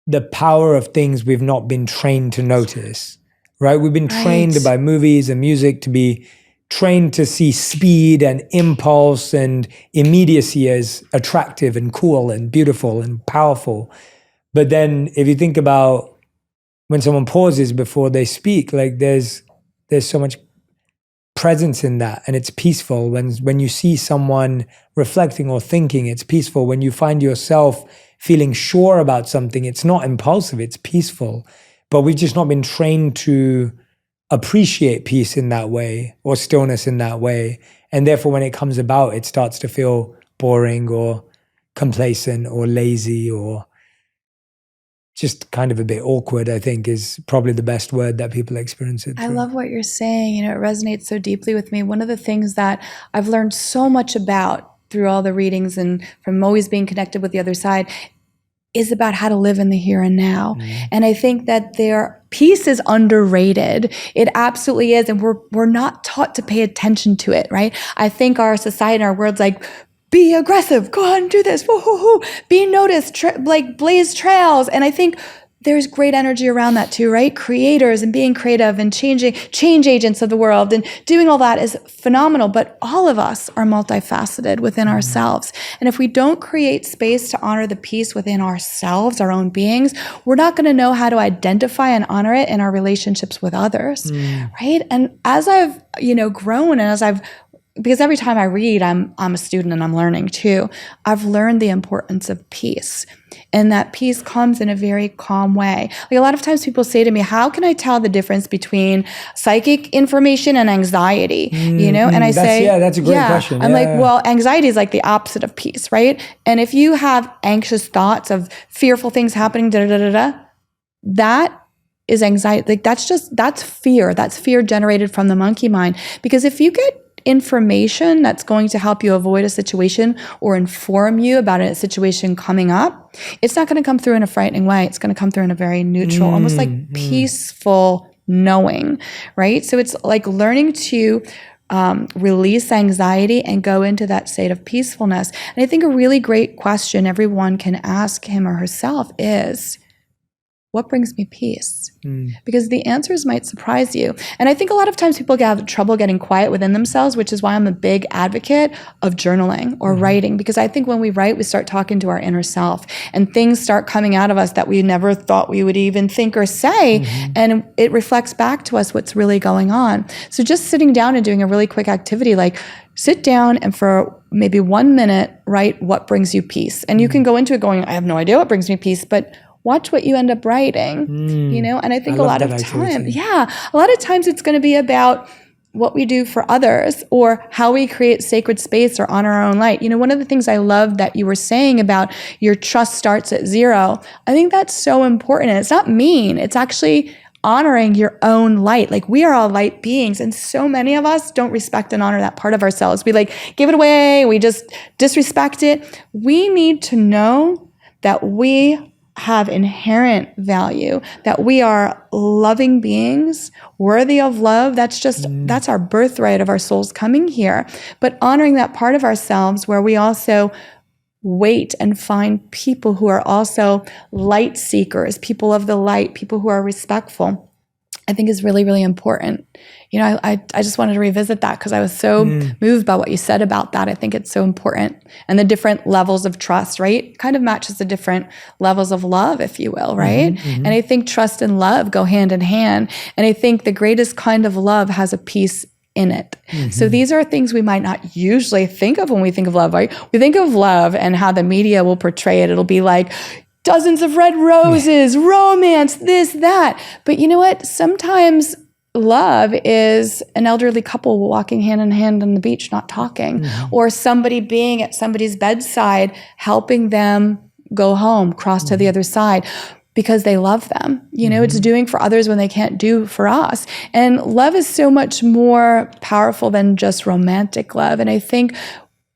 the power of things we've not been trained to notice, right? We've been trained by movies and music to be trained to see speed and impulse and immediacy as attractive and cool and beautiful and powerful. But then if you think about when someone pauses before they speak, like there's so much presence in that, and it's peaceful. When you see someone reflecting or thinking, it's peaceful. When you find yourself feeling sure about something, it's not impulsive, it's peaceful. But we've just not been trained to appreciate peace in that way or stillness in that way. And therefore, when it comes about, it starts to feel boring or complacent or lazy or just kind of a bit awkward, I think, is probably the best word that people experience it through. I love what you're saying. It resonates so deeply with me. One of the things that I've learned so much about through all the readings and from always being connected with the other side is about how to live in the here and now. And I think that peace is underrated. It absolutely is. And we're not taught to pay attention to it, right? I think our society and our world's like, be aggressive, go out and do this, woo-hoo-hoo. Be noticed, blaze trails. And I think there's great energy around that too, right? Creators and being creative and change agents of the world and doing all that is phenomenal. But all of us are multifaceted within ourselves. And if we don't create space to honor the peace within ourselves, our own beings, we're not going to know how to identify and honor it in our relationships with others, right? And as I've, grown and because every time I read, I'm a student and I'm learning too. I've learned the importance of peace. And that peace comes in a very calm way. Like a lot of times people say to me, how can I tell the difference between psychic information and anxiety? And I say, that's a great question. I'm like, well, anxiety is like the opposite of peace, right? And if you have anxious thoughts of fearful things happening, that is anxiety. Like that's fear. That's fear generated from the monkey mind. Because if you get information that's going to help you avoid a situation or inform you about a situation coming up, it's not going to come through in a frightening way. It's going to come through in a very neutral, almost like peaceful knowing, right? So it's like learning to release anxiety and go into that state of peacefulness. And I think a really great question everyone can ask him or herself is, what brings me peace? Because the answers might surprise you. And I think a lot of times people have trouble getting quiet within themselves, which is why I'm a big advocate of journaling or writing. Because I think when we write, we start talking to our inner self and things start coming out of us that we never thought we would even think or say. And it reflects back to us what's really going on. So just sitting down and doing a really quick activity, like sit down and for maybe 1 minute, write what brings you peace. And you can go into it going, I have no idea what brings me peace, but watch what you end up writing, and I think a lot of times it's going to be about what we do for others or how we create sacred space or honor our own light. One of the things I love that you were saying about your trust starts at 0, I think that's so important. And it's not mean. It's actually honoring your own light. Like, we are all light beings, and so many of us don't respect and honor that part of ourselves. We like give it away, we just disrespect it. We need to know that we have inherent value, that we are loving beings, worthy of love. That's our birthright of our souls coming here. But honoring that part of ourselves where we also wait and find people who are also light seekers, people of the light, people who are respectful, I think is really, really important. You know, I just wanted to revisit that because I was so moved by what you said about that. I think it's so important. And the different levels of trust, right? Kind of matches the different levels of love, if you will, right? And I think trust and love go hand in hand. And I think the greatest kind of love has a peace in it. So these are things we might not usually think of when we think of love, right? We think of love and how the media will portray it. It'll be like dozens of red roses, romance, this, that. But you know what? Sometimes love is an elderly couple walking hand in hand on the beach, not talking, or somebody being at somebody's bedside, helping them go home, cross to the other side, because they love them. You know, it's doing for others when they can't do for us. And love is so much more powerful than just romantic love. And I think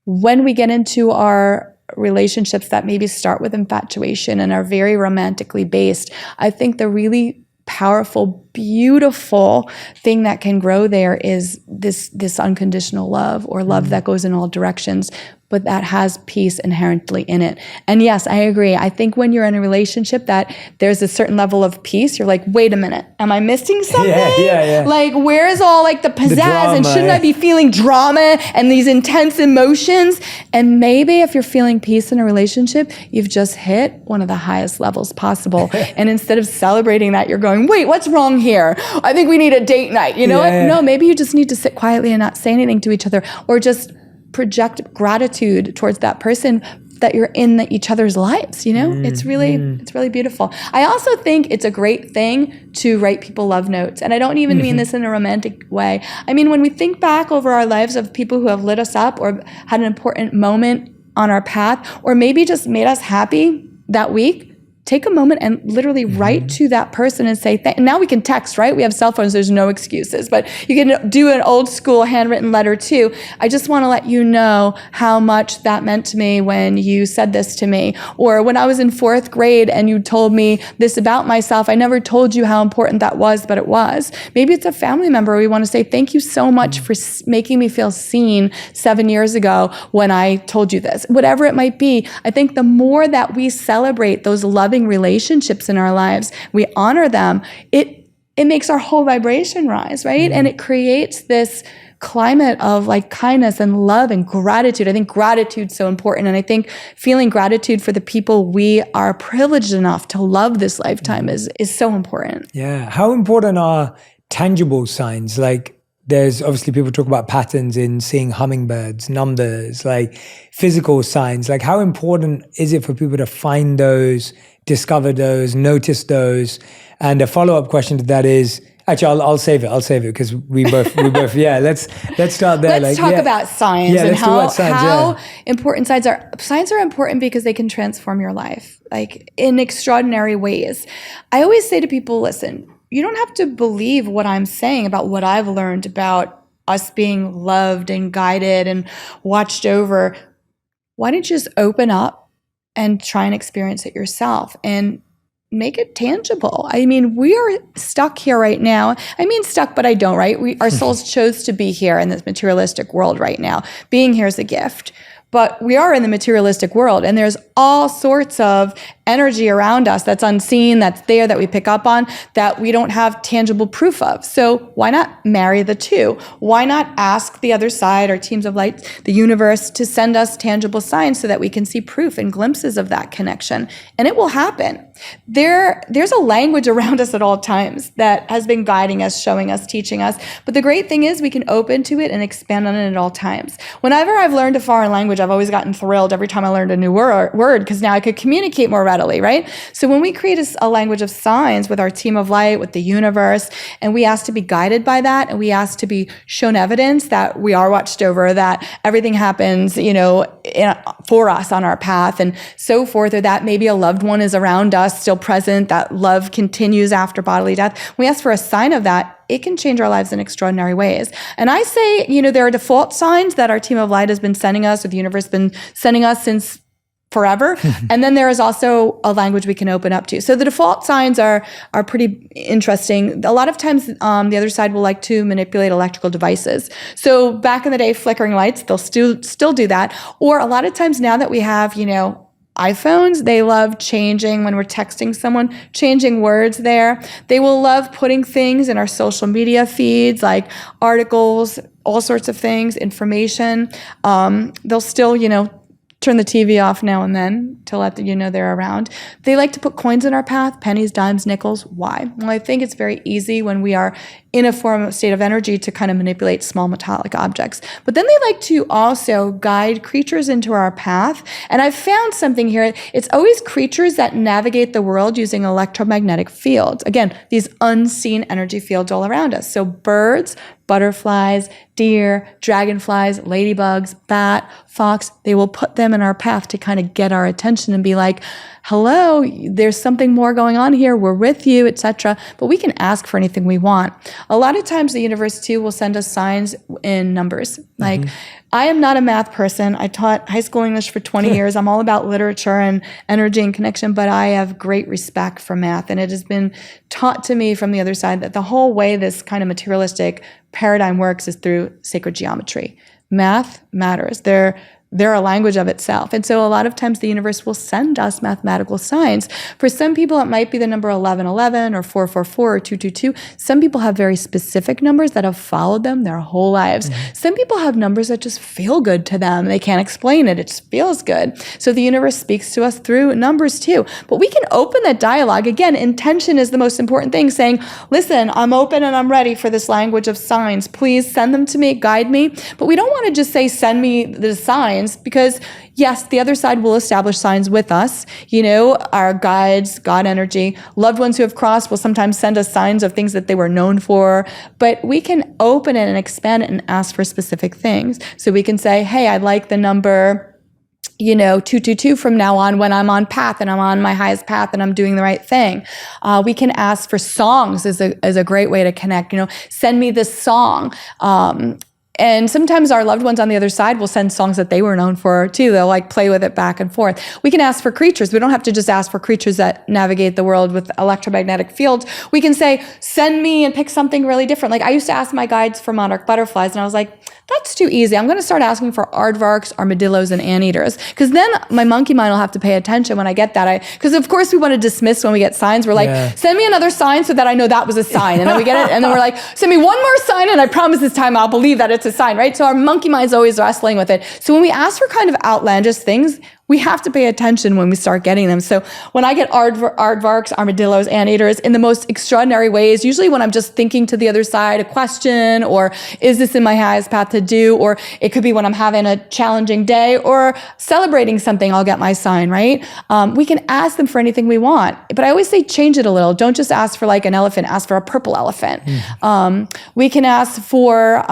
when we get into our relationships that maybe start with infatuation and are very romantically based, I think the really powerful, beautiful thing that can grow there is this unconditional love, or love that goes in all directions, but that has peace inherently in it. And yes, I agree. I think when you're in a relationship that there's a certain level of peace, you're like, wait a minute, am I missing something? Yeah. Like, where's all like the pizzazz, drama, and shouldn't I be feeling drama and these intense emotions? And maybe if you're feeling peace in a relationship, you've just hit one of the highest levels possible. And instead of celebrating that, you're going, wait, what's wrong here? I think we need a date night. You know what? No, maybe you just need to sit quietly and not say anything to each other, or just project gratitude towards that person that you're in each other's lives. You know, it's really beautiful. I also think it's a great thing to write people love notes. And I don't even mean this in a romantic way. I mean, when we think back over our lives of people who have lit us up or had an important moment on our path, or maybe just made us happy that week, take a moment and literally write to that person and say, now we can text, right? We have cell phones, there's no excuses, but you can do an old school handwritten letter too. I just want to let you know how much that meant to me when you said this to me. Or when I was in 4th grade and you told me this about myself, I never told you how important that was, but it was. Maybe it's a family member. We want to say, thank you so much for making me feel seen 7 years ago when I told you this. Whatever it might be, I think the more that we celebrate those loving relationships in our lives, we honor them, it makes our whole vibration rise, right? And it creates this climate of like kindness and love and gratitude. I think gratitude's so important. And I think feeling gratitude for the people we are privileged enough to love this lifetime is so important. Yeah. How important are tangible signs? Like, there's obviously people talk about patterns in seeing hummingbirds, numbers, like physical signs. Like, how important is it for people to find those, discover those, notice those? And a follow-up question to that is, actually, I'll save it because we both, yeah, let's start there. Let's talk about signs and how important signs are. Signs are important because they can transform your life, like in extraordinary ways. I always say to people, listen, you don't have to believe what I'm saying about what I've learned about us being loved and guided and watched over. Why don't you just open up and try and experience it yourself and make it tangible? I mean, we are stuck here right now. I mean stuck, but I don't, right? Our souls chose to be here in this materialistic world right now. Being here is a gift. But we are in the materialistic world, and there's all sorts of energy around us that's unseen, that's there, that we pick up on, that we don't have tangible proof of. So why not marry the two? Why not ask the other side, or teams of light, the universe, to send us tangible signs so that we can see proof and glimpses of that connection? And it will happen. There's a language around us at all times that has been guiding us, showing us, teaching us. But the great thing is we can open to it and expand on it at all times. Whenever I've learned a foreign language, I've always gotten thrilled every time I learned a new word, because now I could communicate more readily, right? So when we create a language of signs with our team of light, with the universe, and we ask to be guided by that, and we ask to be shown evidence that we are watched over, that everything happens, for us on our path and so forth, or that maybe a loved one is around us us, still present, that love continues after bodily death. We ask for a sign of that. It can change our lives in extraordinary ways. And I say, there are default signs that our team of light has been sending us, or the universe has been sending us since forever. And then there is also a language we can open up to. So the default signs are pretty interesting. A lot of times the other side will like to manipulate electrical devices. So back in the day, flickering lights, they'll still do that. Or a lot of times now that we have, iPhones, they love changing when we're texting someone, changing words there. They will love putting things in our social media feeds, like articles, all sorts of things, information. They'll still, turn the TV off now and then to let you know they're around. They like to put coins in our path, pennies, dimes, nickels. Why? Well, I think it's very easy when we are in a form of state of energy to kind of manipulate small metallic objects. But then they like to also guide creatures into our path. And I've found something here. It's always creatures that navigate the world using electromagnetic fields. Again, these unseen energy fields all around us. So birds, butterflies, deer, dragonflies, ladybugs, bat, fox, they will put them in our path to kind of get our attention and be like, hello, there's something more going on here, we're with you, etc. But we can ask for anything we want. A lot of times the universe too will send us signs in numbers. Like, I am not a math person. I taught high school English for 20 years. I'm all about literature and energy and connection, but I have great respect for math. And it has been taught to me from the other side that the whole way this kind of materialistic paradigm works is through sacred geometry. Math matters. They're a language of itself. And so a lot of times the universe will send us mathematical signs. For some people, it might be the number 1111 or 444 or 222. Some people have very specific numbers that have followed them their whole lives. Some people have numbers that just feel good to them. They can't explain it. It just feels good. So the universe speaks to us through numbers too. But we can open that dialogue. Again, intention is the most important thing, saying, listen, I'm open and I'm ready for this language of signs. Please send them to me, guide me. But we don't want to just say, send me the signs. Because yes, the other side will establish signs with us, our guides, God energy. Loved ones who have crossed will sometimes send us signs of things that they were known for, but we can open it and expand it and ask for specific things. So we can say, hey, I'd like the number 222 from now on when I'm on path and I'm on my highest path and I'm doing the right thing. We can ask for songs as a great way to connect, send me this song. And sometimes our loved ones on the other side will send songs that they were known for too. They'll like play with it back and forth. We can ask for creatures. We don't have to just ask for creatures that navigate the world with electromagnetic fields. We can say, send me and pick something really different. Like I used to ask my guides for monarch butterflies and I was like, that's too easy. I'm going to start asking for aardvarks, armadillos, and anteaters. Because then my monkey mind will have to pay attention when I get that. Because of course we want to dismiss when we get signs. We're like, send me another sign so that I know that was a sign. And then we get it. And then we're like, send me one more sign and I promise this time I'll believe that it's a sign, right? So our monkey mind's always wrestling with it. So when we ask for kind of outlandish things, we have to pay attention when we start getting them. So when I get aardvarks, armadillos, anteaters in the most extraordinary ways, usually when I'm just thinking to the other side a question, or is this in my highest path to do, or it could be when I'm having a challenging day or celebrating something, I'll get my sign, right? We can ask them for anything we want. But I always say change it a little. Don't just ask for like an elephant, ask for a purple elephant. We can ask for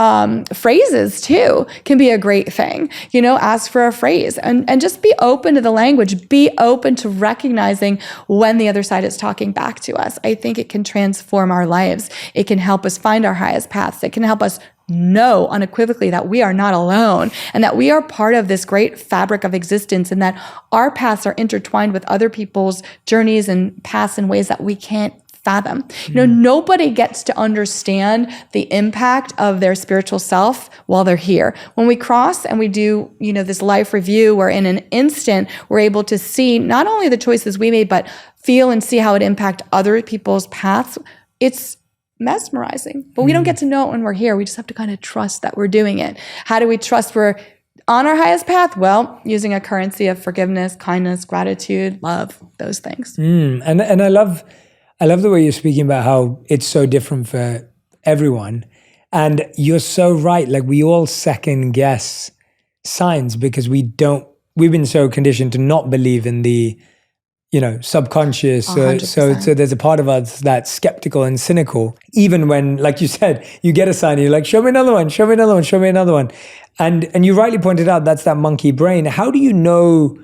phrases too, can be a great thing. Ask for a phrase and just be open to the language, be open to recognizing when the other side is talking back to us. I think it can transform our lives. It can help us find our highest paths. It can help us know unequivocally that we are not alone and that we are part of this great fabric of existence and that our paths are intertwined with other people's journeys and paths in ways that we can't fathom. Nobody gets to understand the impact of their spiritual self while they're here. When we cross and we do, this life review, where in an instant we're able to see not only the choices we made, but feel and see how it impacts other people's paths. It's mesmerizing, but we don't get to know it when we're here. We just have to kind of trust that we're doing it. How do we trust we're on our highest path? Well, using a currency of forgiveness, kindness, gratitude, love, those things. And I love the way you're speaking about how it's so different for everyone. And you're so right. Like we all second guess signs because we've been so conditioned to not believe in the, subconscious. So there's a part of us that's skeptical and cynical, even when, like you said, you get a sign and you're like, show me another one, show me another one, show me another one. And you rightly pointed out, that's that monkey brain. How do you know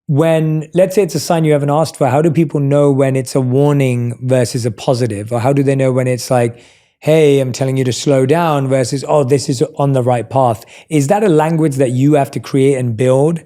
when, let's say it's a sign you haven't asked for, how do people know when it's a warning versus a positive? Or how do they know when it's like, hey, I'm telling you to slow down versus, oh, this is on the right path? Is that a language that you have to create and build?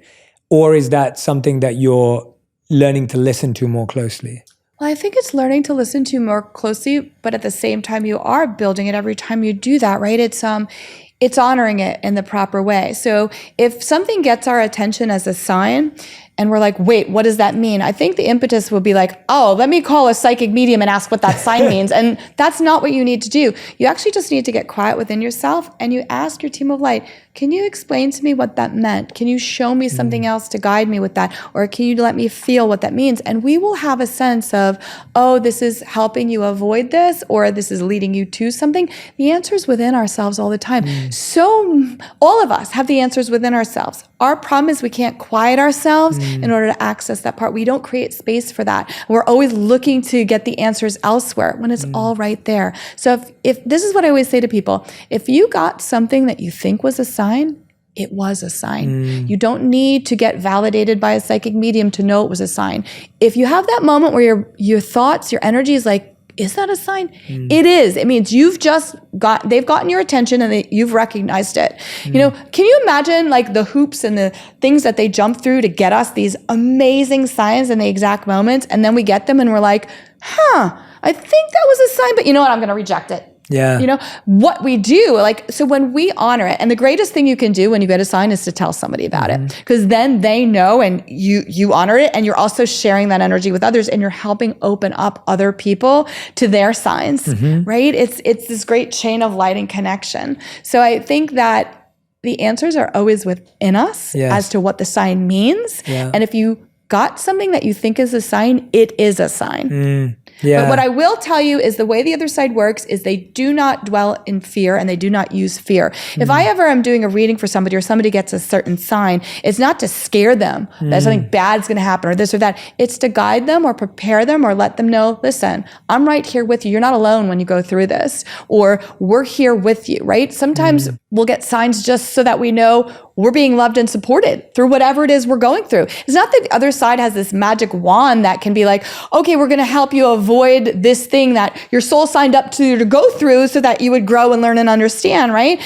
Or is that something that you're learning to listen to more closely? Well, I think it's learning to listen to more closely, but at the same time, you are building it every time you do that, right? It's honoring it in the proper way. So if something gets our attention as a sign and we're like, wait, what does that mean? I think the impetus will be like, oh, let me call a psychic medium and ask what that sign means. And that's not what you need to do. You actually just need to get quiet within yourself and you ask your team of light, can you explain to me what that meant? Can you show me something else to guide me with that? Or can you let me feel what that means? And we will have a sense of, oh, this is helping you avoid this, or this is leading you to something. The answer is within ourselves all the time. So all of us have the answers within ourselves. Our problem is we can't quiet ourselves in order to access that part. We don't create space for that. We're always looking to get the answers elsewhere when it's all right there. So if this is what I always say to people, if you got something that you think was a sign, it was a sign. You don't need to get validated by a psychic medium to know it was a sign. If you have that moment where your thoughts, your energy is like, is that a sign? It is. It means they've gotten your attention and you've recognized it. You know, can you imagine like the hoops and the things that they jump through to get us these amazing signs in the exact moments, and then we get them and we're like, I think that was a sign, but you know what? I'm going to reject it. Yeah. You know, what we do, like, so when we honor it, and the greatest thing you can do when you get a sign is to tell somebody about it, because then they know and you honor it, and you're also sharing that energy with others, and you're helping open up other people to their signs, right? It's this great chain of light and connection. So I think that the answers are always within us as to what the sign means. And if you got something that you think is a sign, it is a sign. But what I will tell you is the way the other side works is they do not dwell in fear and they do not use fear. If I ever am doing a reading for somebody or somebody gets a certain sign, it's not to scare them that something bad's going to happen or this or that. It's to guide them or prepare them or let them know, listen, I'm right here with you. You're not alone when you go through this, or we're here with you, right? Sometimes we'll get signs just so that we know we're being loved and supported through whatever it is we're going through. It's not that the other side has this magic wand that can be like, okay, we're going to help you avoid this thing that your soul signed up to go through so that you would grow and learn and understand, right?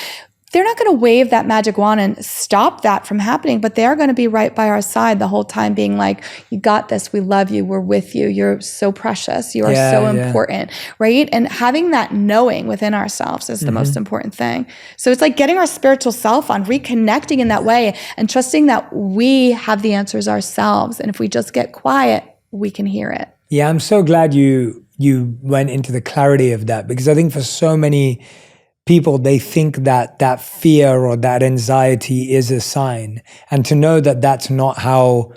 They're not going to wave that magic wand and stop that from happening, but they're going to be right by our side the whole time being like, you got this, we love you, we're with you, you're so precious, you are so important, right? And having that knowing within ourselves is the most important thing. So it's like getting our spiritual self on, reconnecting in that way and trusting that we have the answers ourselves. And if we just get quiet, we can hear it. Yeah, I'm so glad you went into the clarity of that, because I think for so many people, they think that that fear or that anxiety is a sign. And to know that that's not how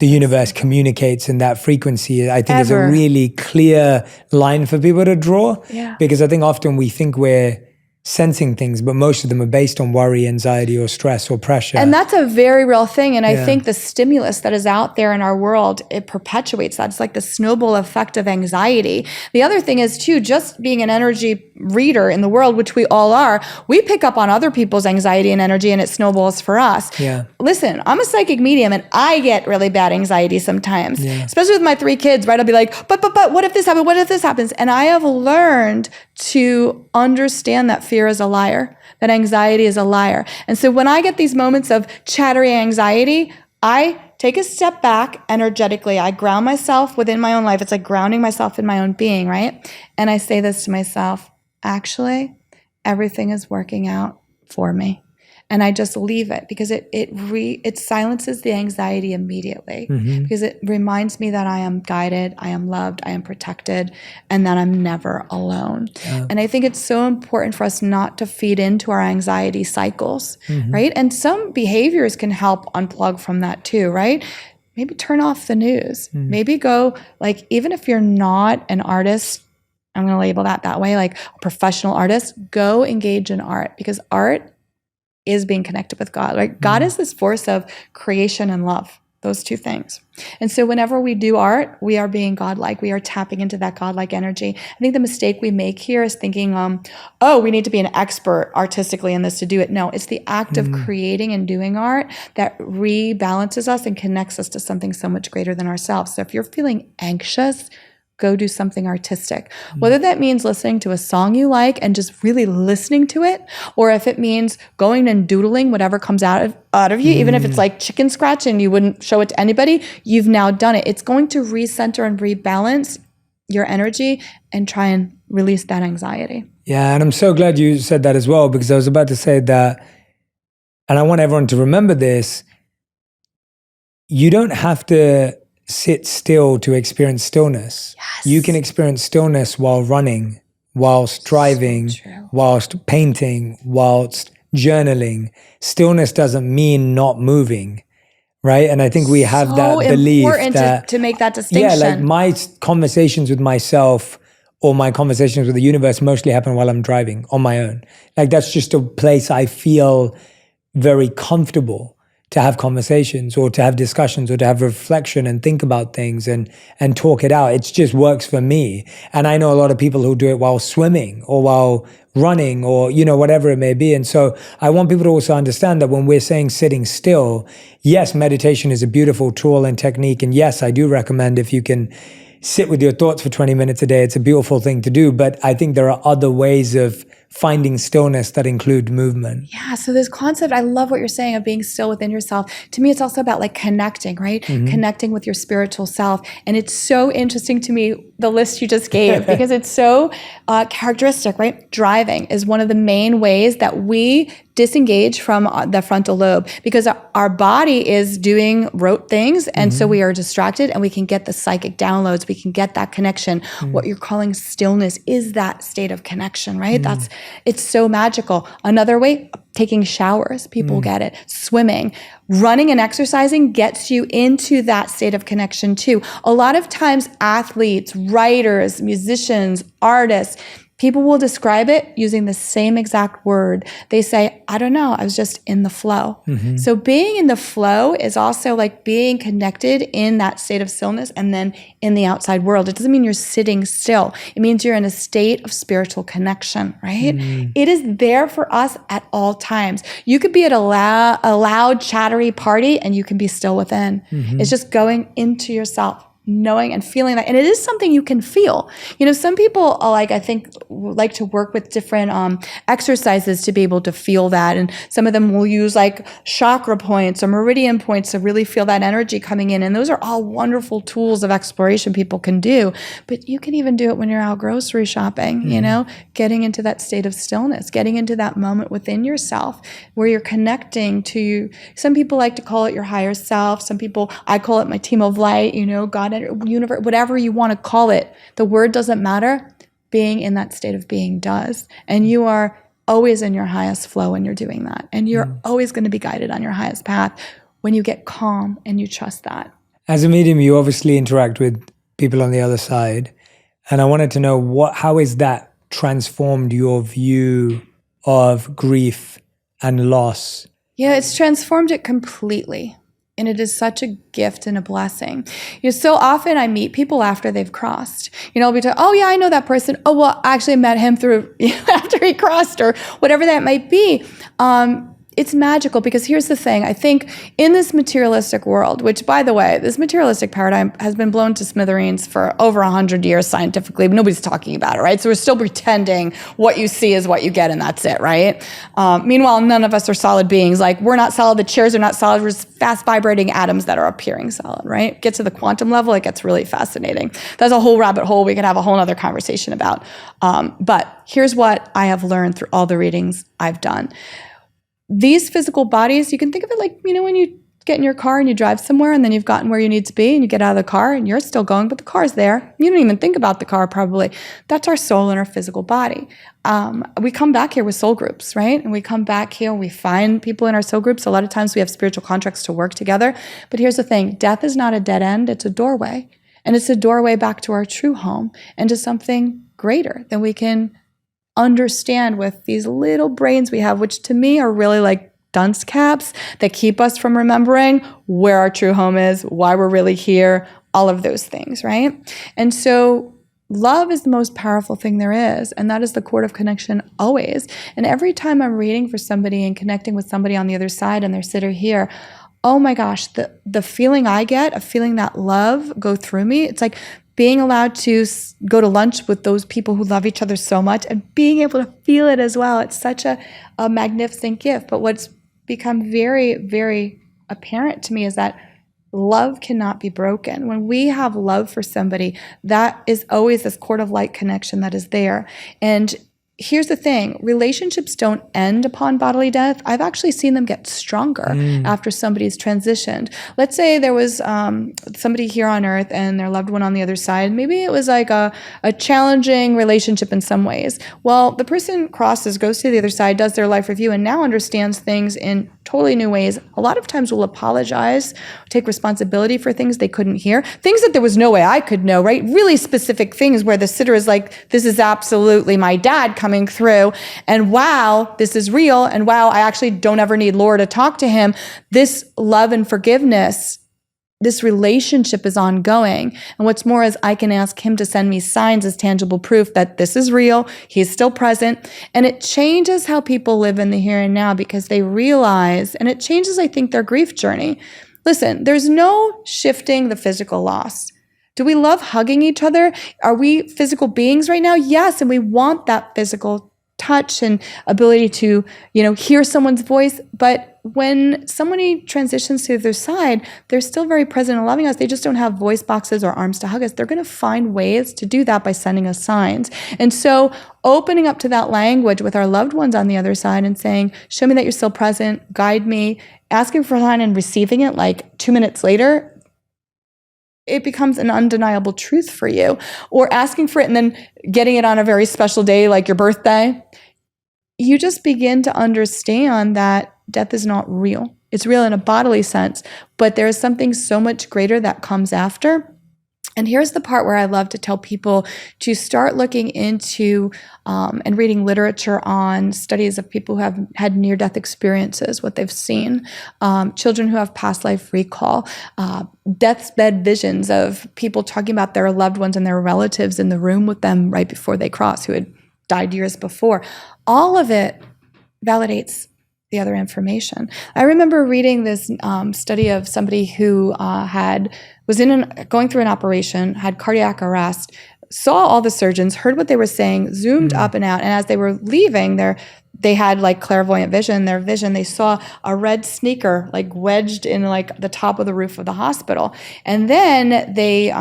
the universe communicates in that frequency, I think is a really clear line for people to draw. Because I think often we think we're sensing things, but most of them are based on worry, anxiety, or stress or pressure. And that's a very real thing. And I think the stimulus that is out there in our world, it perpetuates that. It's like the snowball effect of anxiety. The other thing is too, just being an energy reader in the world, which we all are, we pick up on other people's anxiety and energy, and it snowballs for us. Listen, I'm a psychic medium and I get really bad anxiety sometimes, especially with my 3 kids, right? I'll be like, but what if this happens? What if this happens? And I have learned to understand that fear is a liar, that anxiety is a liar. And so when I get these moments of chattery anxiety, I take a step back energetically. I ground myself within my own life. It's like grounding myself in my own being, right? And I say this to myself, actually, everything is working out for me. And I just leave it, because it silences the anxiety immediately, because it reminds me that I am guided, I am loved, I am protected, and that I'm never alone. And I think it's so important for us not to feed into our anxiety cycles, right? And some behaviors can help unplug from that too, right? Maybe turn off the news. Maybe go, like, even if you're not an artist, I'm going to label that way, like a professional artist, go engage in art, because art is being connected with God. Right? God is this force of creation and love. those two things. And so whenever we do art, we are being godlike. We are tapping into that godlike energy. I think the mistake we make here is thinking, oh, we need to be an expert artistically in this to do it. No, it's the act of creating and doing art that rebalances us and connects us to something so much greater than ourselves. So if you're feeling anxious, go do something artistic. Whether that means listening to a song you like and just really listening to it, or if it means going and doodling whatever comes out of you, even if it's like chicken scratch and you wouldn't show it to anybody, you've now done it. It's going to recenter and rebalance your energy and try and release that anxiety. Yeah, and I'm so glad you said that as well, because I was about to say that, and I want everyone to remember this, you don't have to sit still to experience stillness. Yes. You can experience stillness while running, whilst driving, whilst painting, whilst journaling. Stillness doesn't mean not moving, right? And I think we have that belief important that to make that distinction. yeah, like my conversations with myself or my conversations with the universe mostly happen while I'm driving on my own. Like that's just a place I feel very comfortable to have conversations or to have discussions or to have reflection and think about things and talk it out. It just works for me. And I know a lot of people who do it while swimming or while running or, you know, whatever it may be. And so I want people to also understand that when we're saying sitting still, yes, meditation is a beautiful tool and technique. And yes, I do recommend if you can sit with your thoughts for 20 minutes a day, it's a beautiful thing to do. But I think there are other ways of finding stillness that include movement. Yeah, so this concept, I love what you're saying of being still within yourself. To me, it's also about like connecting, right? Connecting with your spiritual self. And it's so interesting to me, the list you just gave, because it's so characteristic, right? Driving is one of the main ways that we disengage from the frontal lobe because our body is doing rote things. And so we are distracted and we can get the psychic downloads. We can get that connection. What you're calling stillness is that state of connection, right? It's so magical. Another way, taking showers, people get it. Swimming, running and exercising gets you into that state of connection too. A lot of times athletes, writers, musicians, artists, people will describe it using the same exact word. They say, I don't know, I was just in the flow. So being in the flow is also like being connected in that state of stillness and then in the outside world. It doesn't mean you're sitting still. It means you're in a state of spiritual connection, right? It is there for us at all times. You could be at a loud, chattery party and you can be still within. It's just going into yourself, knowing and feeling that. And it is something you can feel. You know, some people I think like to work with different exercises to be able to feel that. And some of them will use like chakra points or meridian points to really feel that energy coming in. And those are all wonderful tools of exploration people can do. But you can even do it when you're out grocery shopping, you know, getting into that state of stillness, getting into that moment within yourself where you're connecting to, some people like to call it your higher self. Some people, I call it my team of light, you know, God, universe, whatever you want to call it. The word doesn't matter. Being in that state of being does. And you are always in your highest flow when you're doing that. And you're always going to be guided on your highest path when you get calm and you trust that. As a medium, you obviously interact with people on the other side. And I wanted to know how has that transformed your view of grief and loss? Yeah, it's transformed it completely. And it is such a gift and a blessing. You know, so often I meet people after they've crossed. You know, I'll be talking, oh yeah, I know that person. Oh, well, I actually met him through after he crossed or whatever that might be. It's magical because here's the thing. I think in this materialistic world, which by the way, this materialistic paradigm has been blown to smithereens for over 100 years scientifically. Nobody's talking about it, right? So we're still pretending what you see is what you get and that's it, right? Meanwhile, none of us are solid beings. Like we're not solid, the chairs are not solid, we're just fast vibrating atoms that are appearing solid, right? Get to the quantum level, it gets really fascinating. That's a whole rabbit hole we could have a whole other conversation about. But here's what I have learned through all the readings I've done. These physical bodies, you can think of it like, you know, when you get in your car and you drive somewhere and then you've gotten where you need to be and you get out of the car and you're still going, but the car's there. You don't even think about the car probably. That's our soul and our physical body. We come back here with soul groups, right? And we come back here, we find people in our soul groups. A lot of times we have spiritual contracts to work together. But here's the thing, death is not a dead end, it's a doorway. And it's a doorway back to our true home and to something greater than we can understand with these little brains we have, which to me are really like dunce caps that keep us from remembering where our true home is, why we're really here, all of those things, right? And so love is the most powerful thing there is, and that is the cord of connection always. And every time I'm reading for somebody and connecting with somebody on the other side and they're sitting here, oh my gosh, the feeling I get of feeling that love go through me, it's like being allowed to go to lunch with those people who love each other so much and being able to feel it as well. It's such a magnificent gift. But what's become very, very apparent to me is that love cannot be broken. When we have love for somebody, that is always this cord of light connection that is there. And here's the thing, relationships don't end upon bodily death. I've actually seen them get stronger after somebody's transitioned. Let's say there was somebody here on earth and their loved one on the other side. Maybe it was like a challenging relationship in some ways. Well, the person crosses, goes to the other side, does their life review, and now understands things in totally new ways. A lot of times will apologize, take responsibility for things they couldn't hear, things that there was no way I could know, right? Really specific things where the sitter is like, this is absolutely my dad coming through, and wow, this is real, and wow, I actually don't ever need Laura to talk to him. This love and forgiveness, this relationship is ongoing. And what's more is I can ask him to send me signs as tangible proof that this is real, he's still present. And it changes how people live in the here and now because they realize, and it changes, I think, their grief journey. Listen, there's no shifting the physical loss. Do we love hugging each other? Are we physical beings right now? Yes, and we want that physical touch and ability to, hear someone's voice. But when somebody transitions to their side, they're still very present and loving us. They just don't have voice boxes or arms to hug us. They're going to find ways to do that by sending us signs. And so opening up to that language with our loved ones on the other side and saying, show me that you're still present, guide me, asking for a sign and receiving it like 2 minutes later, it becomes an undeniable truth for you. Or asking for it and then getting it on a very special day like your birthday. You just begin to understand that death is not real. It's real in a bodily sense, but there is something so much greater that comes after. And here's the part where I love to tell people to start looking into and reading literature on studies of people who have had near-death experiences, what they've seen, children who have past life recall, deathbed visions of people talking about their loved ones and their relatives in the room with them right before they cross who had died years before. All of it validates the other information. I remember reading this study of somebody who was going through an operation, had cardiac arrest, saw all the surgeons, heard what they were saying, zoomed up and out, and as they were leaving, they had like clairvoyant vision. Their vision, they saw a red sneaker like wedged in like the top of the roof of the hospital, and then they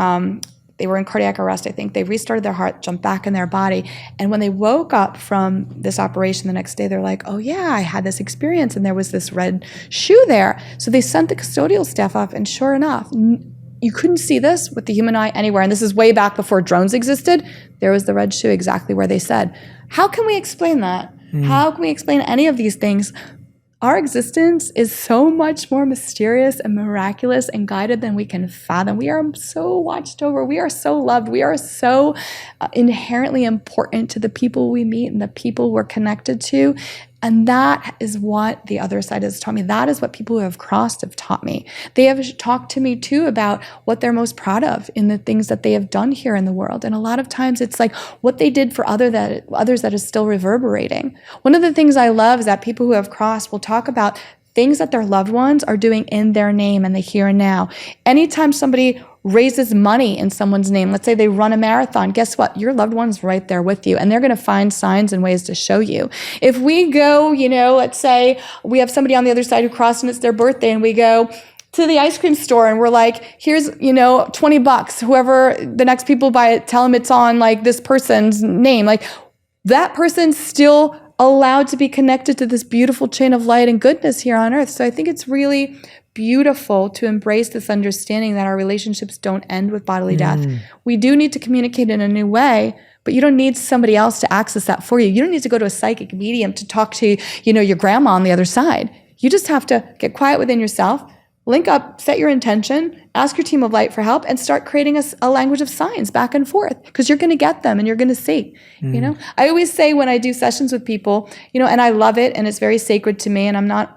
were in cardiac arrest, I think. They restarted their heart, jumped back in their body. And when they woke up from this operation the next day, they're like, oh yeah, I had this experience and there was this red shoe there. So they sent the custodial staff up, and sure enough, you couldn't see this with the human eye anywhere. And this is way back before drones existed. There was the red shoe exactly where they said. How can we explain that? How can we explain any of these things? Our existence is so much more mysterious and miraculous and guided than we can fathom. We are so watched over. We are so loved. We are so inherently important to the people we meet and the people we're connected to. And that is what the other side has taught me. That is what people who have crossed have taught me. They have talked to me too about what they're most proud of in the things that they have done here in the world. And a lot of times it's like what they did for others that is still reverberating. One of the things I love is that people who have crossed will talk about things that their loved ones are doing in their name and the here and now. Anytime somebody raises money in someone's name, let's say they run a marathon, guess what? Your loved one's right there with you, and they're going to find signs and ways to show you. If we go, let's say we have somebody on the other side who crossed and it's their birthday, and we go to the ice cream store and we're like, here's, $20, whoever the next people buy it, tell them it's on like this person's name. Like that person's still allowed to be connected to this beautiful chain of light and goodness here on earth. So I think it's really beautiful to embrace this understanding that our relationships don't end with bodily death. We do need to communicate in a new way, but you don't need somebody else to access that for you. You don't need to go to a psychic medium to talk to, your grandma on the other side. You just have to get quiet within yourself, link up, set your intention, ask your team of light for help, and start creating a language of signs back and forth, because you're going to get them and you're going to see, I always say when I do sessions with people, and I love it and it's very sacred to me, and I'm not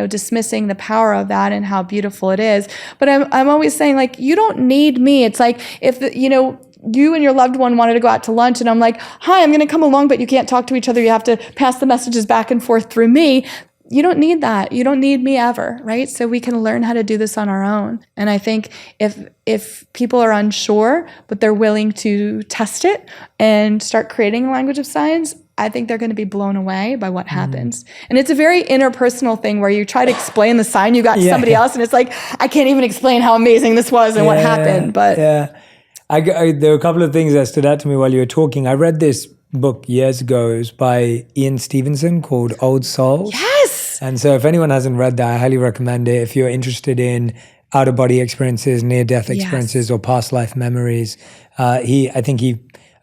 dismissing the power of that and how beautiful it is. But I'm always saying, like, you don't need me. It's like if you and your loved one wanted to go out to lunch and I'm like, hi, I'm going to come along, but you can't talk to each other. You have to pass the messages back and forth through me. You don't need that. You don't need me ever, right? So we can learn how to do this on our own. And I think if people are unsure, but they're willing to test it and start creating a language of signs, I think they're going to be blown away by what happens. And it's a very interpersonal thing where you try to explain the sign you got to somebody else, and it's like, I can't even explain how amazing this was and what happened. But there were a couple of things that stood out to me while you were talking. I read this book years ago. It was by Ian Stevenson called Old Souls. Yes. And so if anyone hasn't read that, I highly recommend it. If you're interested in out-of-body experiences, near-death experiences, or past life memories, I think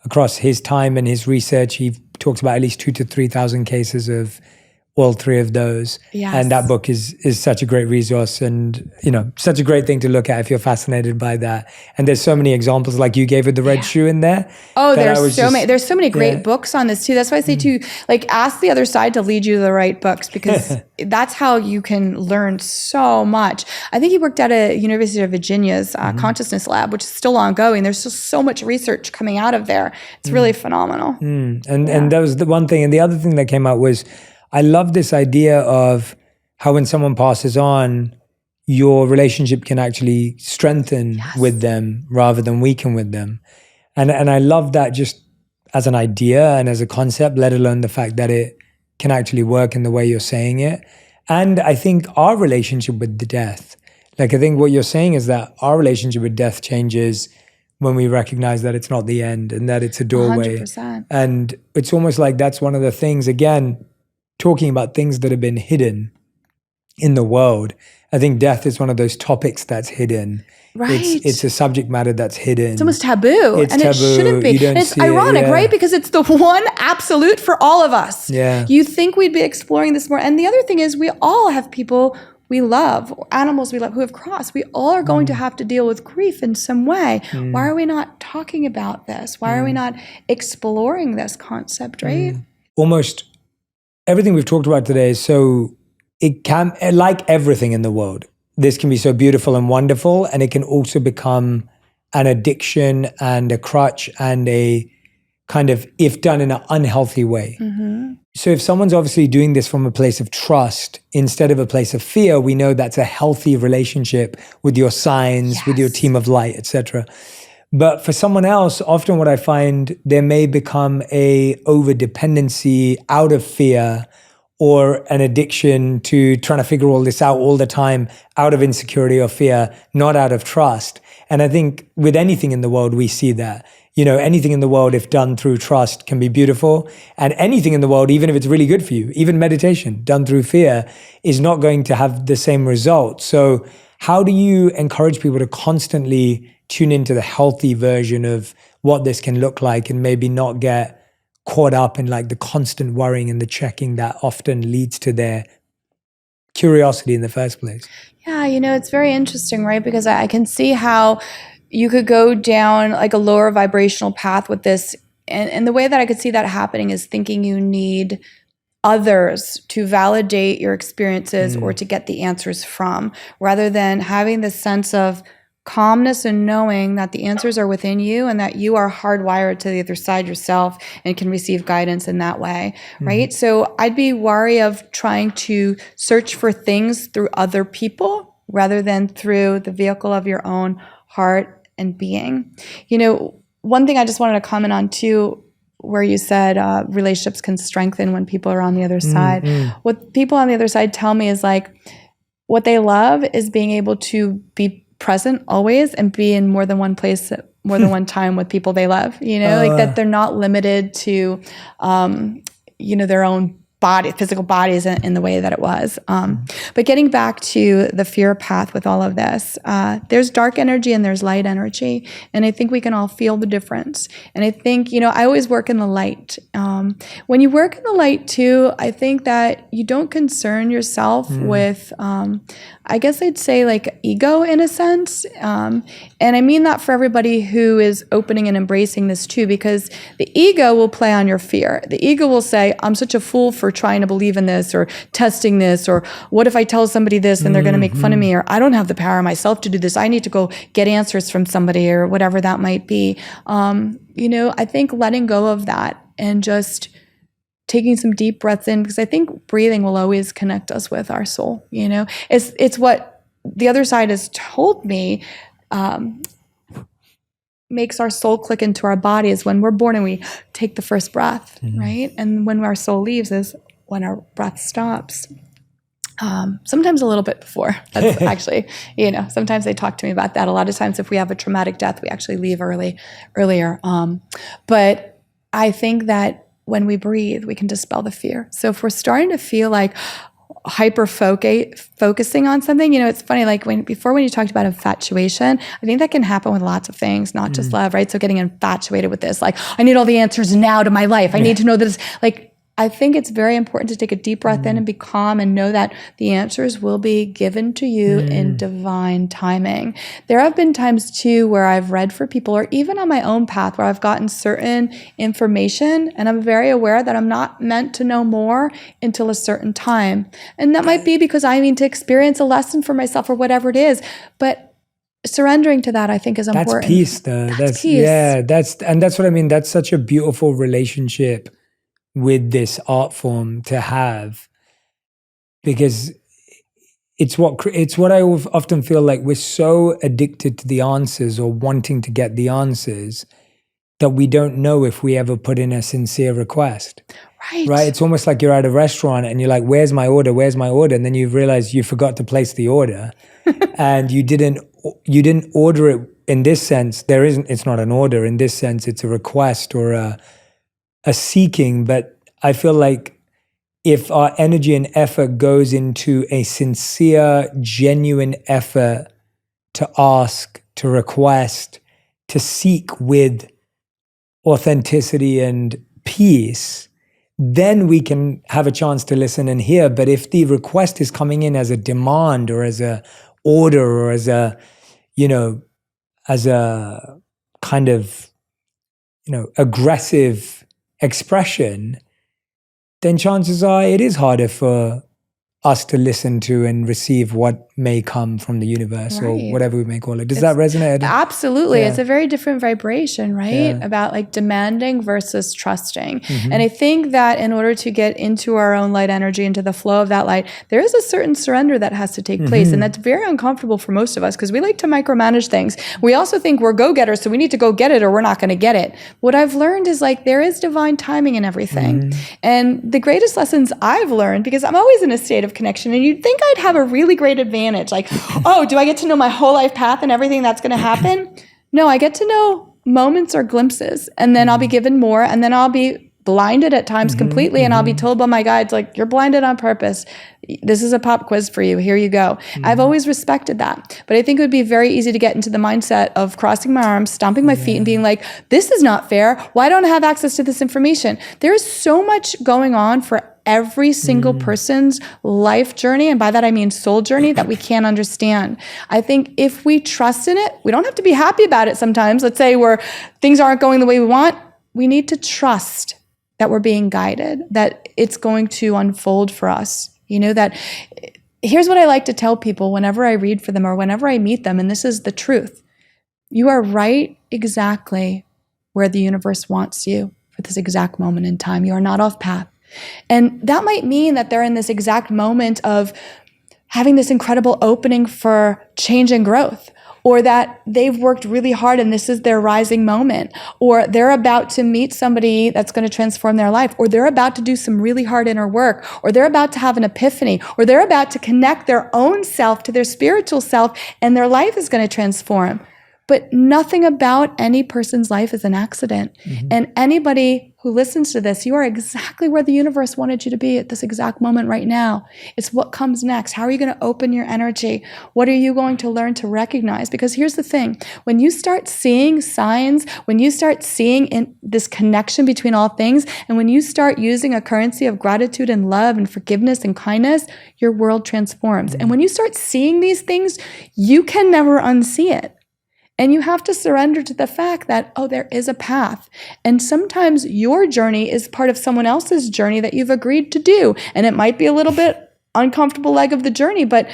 across his time and his research, he talks about at least 2,000 to 3,000 cases of all three of those. Yes. And that book is such a great resource and, such a great thing to look at if you're fascinated by that. And there's so many examples, like you gave with the red shoe in there. Oh, there's so many great books on this too. That's why I say to ask the other side to lead you to the right books, because that's how you can learn so much. I think he worked at a University of Virginia's consciousness lab, which is still ongoing. There's still so much research coming out of there. It's really phenomenal. And that was the one thing. And the other thing that came out was, I love this idea of how when someone passes on, your relationship can actually strengthen with them rather than weaken with them. And I love that just as an idea and as a concept, let alone the fact that it can actually work in the way you're saying it. And I think our relationship with the death, like I think what you're saying is that our relationship with death changes when we recognize that it's not the end and that it's a doorway. 100%. And it's almost like that's one of the things, again, talking about things that have been hidden in the world. I think death is one of those topics that's hidden. Right. It's a subject matter that's hidden. It's almost taboo. It's and taboo. It shouldn't be. And it's ironic, right? Because it's the one absolute for all of us. Yeah. You think we'd be exploring this more. And the other thing is, we all have people we love, animals we love who have crossed. We all are going to have to deal with grief in some way. Why are we not talking about this? Why are we not exploring this concept, right? Almost everything we've talked about today is it can, like everything in the world, this can be so beautiful and wonderful, and it can also become an addiction and a crutch and a kind of, if done in an unhealthy way. So if someone's obviously doing this from a place of trust instead of a place of fear, we know that's a healthy relationship with your signs, with your team of light, etc. But for someone else, often what I find, there may become a over-dependency out of fear or an addiction to trying to figure all this out all the time out of insecurity or fear, not out of trust. And I think with anything in the world, we see that. Anything in the world, if done through trust, can be beautiful. And anything in the world, even if it's really good for you, even meditation done through fear, is not going to have the same result. So how do you encourage people to constantly tune into the healthy version of what this can look like and maybe not get caught up in like the constant worrying and the checking that often leads to their curiosity in the first place? Yeah, it's very interesting, right? Because I can see how you could go down like a lower vibrational path with this. And the way that I could see that happening is thinking you need others to validate your experiences or to get the answers from, rather than having this sense of calmness and knowing that the answers are within you and that you are hardwired to the other side yourself and can receive guidance in that way, right? So I'd be wary of trying to search for things through other people rather than through the vehicle of your own heart and being. One thing I just wanted to comment on too, where you said relationships can strengthen when people are on the other side. What people on the other side tell me is like, what they love is being able to be present always and be in more than one place at more than one time with people they love, like that they're not limited to, their own body, physical bodies in the way that it was. But getting back to the fear path with all of this, there's dark energy and there's light energy. And I think we can all feel the difference. And I think, I always work in the light. When you work in the light too, I think that you don't concern yourself with, I guess I'd say like ego in a sense. And I mean that for everybody who is opening and embracing this too, because the ego will play on your fear. The ego will say, I'm such a fool for for trying to believe in this or testing this, or what if I tell somebody this and they're going to make fun of me, or I don't have the power myself to do this. I need to go get answers from somebody, or whatever that might be. I think letting go of that and just taking some deep breaths in, because I think breathing will always connect us with our soul. It's what the other side has told me makes our soul click into our body is when we're born and we take the first breath, right? And when our soul leaves is when our breath stops. Sometimes a little bit before. That's actually, sometimes they talk to me about that. A lot of times if we have a traumatic death, we actually leave earlier. But I think that when we breathe, we can dispel the fear. So if we're starting to feel like focusing on something, it's funny, like when you talked about infatuation, I think that can happen with lots of things, not just love, right? So getting infatuated with this, like, I need all the answers now to my life. I need to know this. Like, I think it's very important to take a deep breath in and be calm and know that the answers will be given to you in divine timing. There have been times too where I've read for people, or even on my own path, where I've gotten certain information and I'm very aware that I'm not meant to know more until a certain time. And that might be because I need to experience a lesson for myself or whatever it is. But surrendering to that, I think, is important. That's peace, though. That's peace. Yeah, that's what I mean. That's such a beautiful relationship with this art form to have, because it's what I often feel like we're so addicted to the answers or wanting to get the answers that we don't know if we ever put in a sincere request. Right? It's almost like you're at a restaurant and you're like, where's my order? Where's my order? And then you realize you forgot to place the order and you didn't order it in this sense. It's not an order in this sense. It's a request or a seeking. But I feel like if our energy and effort goes into a sincere, genuine effort to ask, to request, to seek with authenticity and peace, then we can have a chance to listen and hear. But if the request is coming in as a demand or as a order or as a kind of, aggressive expression, then chances are it is harder for us to listen to and receive what may come from the universe or whatever we may call it. Does that resonate? Absolutely. Yeah. It's a very different vibration, right? Yeah. About like demanding versus trusting. Mm-hmm. And I think that in order to get into our own light energy, into the flow of that light, there is a certain surrender that has to take place. And that's very uncomfortable for most of us because we like to micromanage things. We also think we're go-getters, so we need to go get it or we're not going to get it. What I've learned is like there is divine timing in everything. And the greatest lessons I've learned, because I'm always in a state of connection, and you'd think I'd have a really great advantage. Like, oh, do I get to know my whole life path and everything that's going to happen? No, I get to know moments or glimpses, and then I'll be given more, and then I'll be blinded at times completely, and I'll be told by my guides, like, you're blinded on purpose. This is a pop quiz for you. Here you go. I've always respected that. But I think it would be very easy to get into the mindset of crossing my arms, stomping my feet, and being like, this is not fair. Why don't I have access to this information? There is so much going on for every single person's life journey, and by that I mean soul journey, that we can't understand. I think if we trust in it, we don't have to be happy about it sometimes. Let's say things aren't going the way we want. We need to trust that we're being guided, that it's going to unfold for us. That here's what I like to tell people whenever I read for them or whenever I meet them, and this is the truth. You are right exactly where the universe wants you for this exact moment in time. You are not off path. And that might mean that they're in this exact moment of having this incredible opening for change and growth, or that they've worked really hard and this is their rising moment, or they're about to meet somebody that's going to transform their life, or they're about to do some really hard inner work, or they're about to have an epiphany, or they're about to connect their own self to their spiritual self and their life is going to transform. But nothing about any person's life is an accident. And anybody who listens to this, you are exactly where the universe wanted you to be at this exact moment right now. It's what comes next. How are you going to open your energy? What are you going to learn to recognize? Because here's the thing. When you start seeing signs, when you start seeing in this connection between all things, and when you start using a currency of gratitude and love and forgiveness and kindness, your world transforms. And when you start seeing these things, you can never unsee it. And you have to surrender to the fact that, oh, there is a path. And sometimes your journey is part of someone else's journey that you've agreed to do. And it might be a little bit uncomfortable leg of the journey, but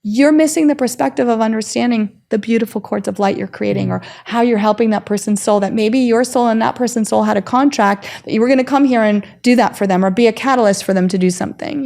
you're missing the perspective of understanding the beautiful chords of light you're creating, or how you're helping that person's soul, that maybe your soul and that person's soul had a contract that you were going to come here and do that for them, or be a catalyst for them to do something.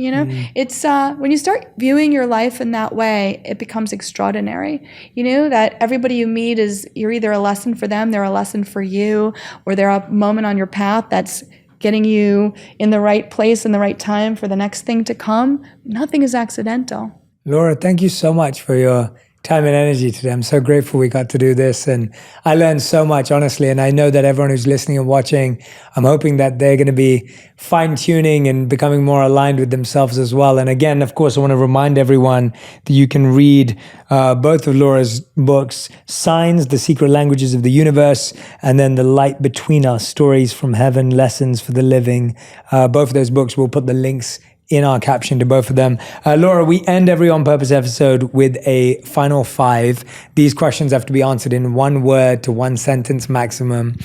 It's when you start viewing your life in that way, it becomes extraordinary. That everybody you meet you're either a lesson for them, they're a lesson for you, or they're a moment on your path that's getting you in the right place in the right time for the next thing to come. Nothing is accidental. Laura, thank you so much for your time and energy today. I'm so grateful we got to do this, and I learned so much, honestly. And I know that everyone who's listening and watching, I'm hoping that they're going to be fine-tuning and becoming more aligned with themselves as well. And again, of course, I want to remind everyone that you can read both of Laura's books, Signs, The Secret Languages of the Universe, and then The Light Between Us, Stories from Heaven, Lessons for the Living. Both of those books, we'll put the links in our caption to both of them. Laura, we end every On Purpose episode with a final 5. These questions have to be answered in 1 word to 1 sentence maximum.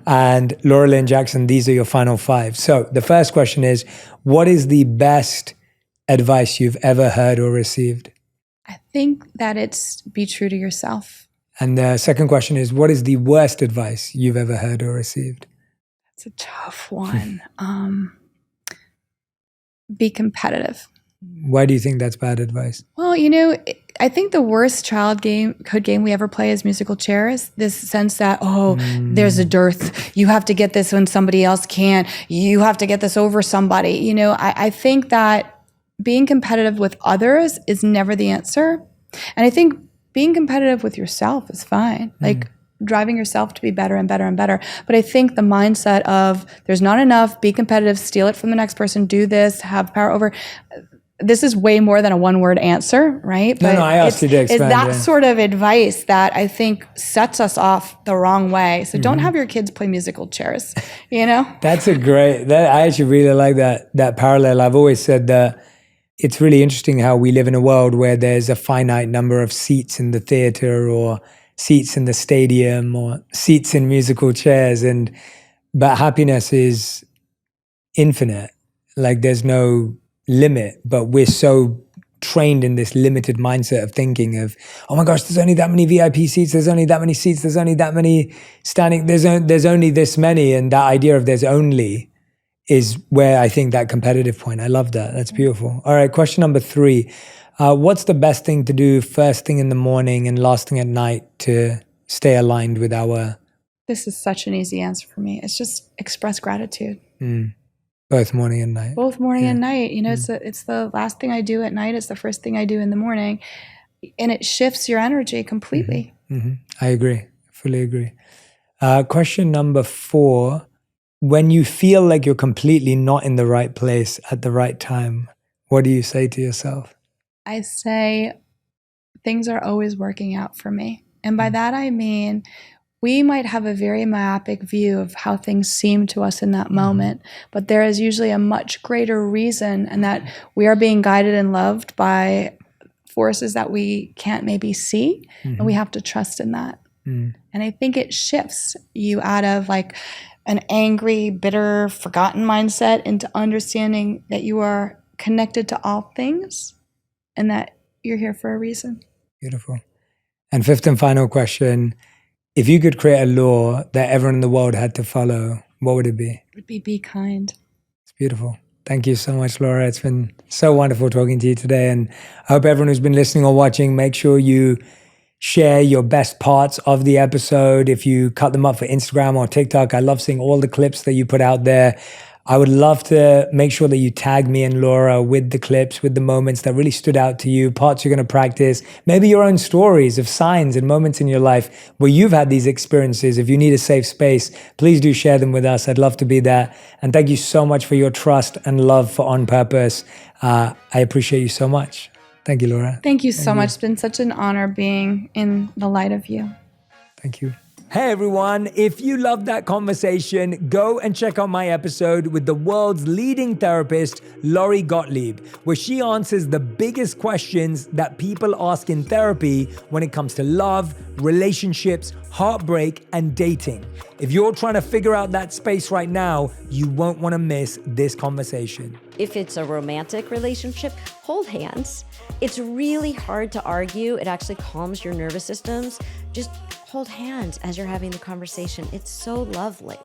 And Laura Lynne Jackson, these are your final 5. So the first question is, what is the best advice you've ever heard or received? I think that it's be true to yourself. And the second question is, what is the worst advice you've ever heard or received? That's a tough one. Be competitive. Why do you think that's bad advice? Well, I think the worst childhood game we ever play is musical chairs. This sense that, there's a dearth. You have to get this when somebody else can't. You have to get this over somebody. I think that being competitive with others is never the answer. And I think being competitive with yourself is fine. Like driving yourself to be better and better and better. But I think the mindset of there's not enough, be competitive, steal it from the next person, do this, have power over. This is way more than a 1-word answer, right? No, I asked you to expand. It's that sort of advice that I think sets us off the wrong way. So don't have your kids play musical chairs, That's I actually really like that parallel. I've always said that it's really interesting how we live in a world where there's a finite number of seats in the theater, or seats in the stadium, or seats in musical chairs, but happiness is infinite. Like there's no limit, but we're so trained in this limited mindset of thinking of, oh my gosh, there's only that many VIP seats, there's only that many seats, there's only that many standing, there's only this many, and that idea of there's only is where I think that competitive point. I love that. That's beautiful. All right, question number 3. What's the best thing to do first thing in the morning and last thing at night to stay aligned with our... This is such an easy answer for me. It's just express gratitude. Both morning and night. Both morning and night. It's the last thing I do at night. It's the first thing I do in the morning. And it shifts your energy completely. I agree. Fully agree. Question number 4. When you feel like you're completely not in the right place at the right time, what do you say to yourself? I say things are always working out for me. And by that I mean, we might have a very myopic view of how things seem to us in that moment, but there is usually a much greater reason, and that we are being guided and loved by forces that we can't maybe see, and we have to trust in that. And I think it shifts you out of like an angry, bitter, forgotten mindset into understanding that you are connected to all things and that you're here for a reason. Beautiful. And 5th and final question, if you could create a law that everyone in the world had to follow, what would it be? It would be kind. It's beautiful. Thank you so much, Laura. It's been so wonderful talking to you today. And I hope everyone who's been listening or watching, make sure you share your best parts of the episode. If you cut them up for Instagram or TikTok, I love seeing all the clips that you put out there. I would love to make sure that you tag me and Laura with the clips, with the moments that really stood out to you, parts you're going to practice, maybe your own stories of signs and moments in your life where you've had these experiences. If you need a safe space, please do share them with us. I'd love to be there. And thank you so much for your trust and love for On Purpose. I appreciate you so much. Thank you, Laura. Thank you so much. It's been such an honor being in the light of you. Thank you. Hey everyone, if you loved that conversation, go and check out my episode with the world's leading therapist, Lori Gottlieb, where she answers the biggest questions that people ask in therapy when it comes to love, relationships, heartbreak, and dating. If you're trying to figure out that space right now, you won't want to miss this conversation. If it's a romantic relationship, hold hands. It's really hard to argue. It actually calms your nervous systems. Just hold hands as you're having the conversation. It's so lovely.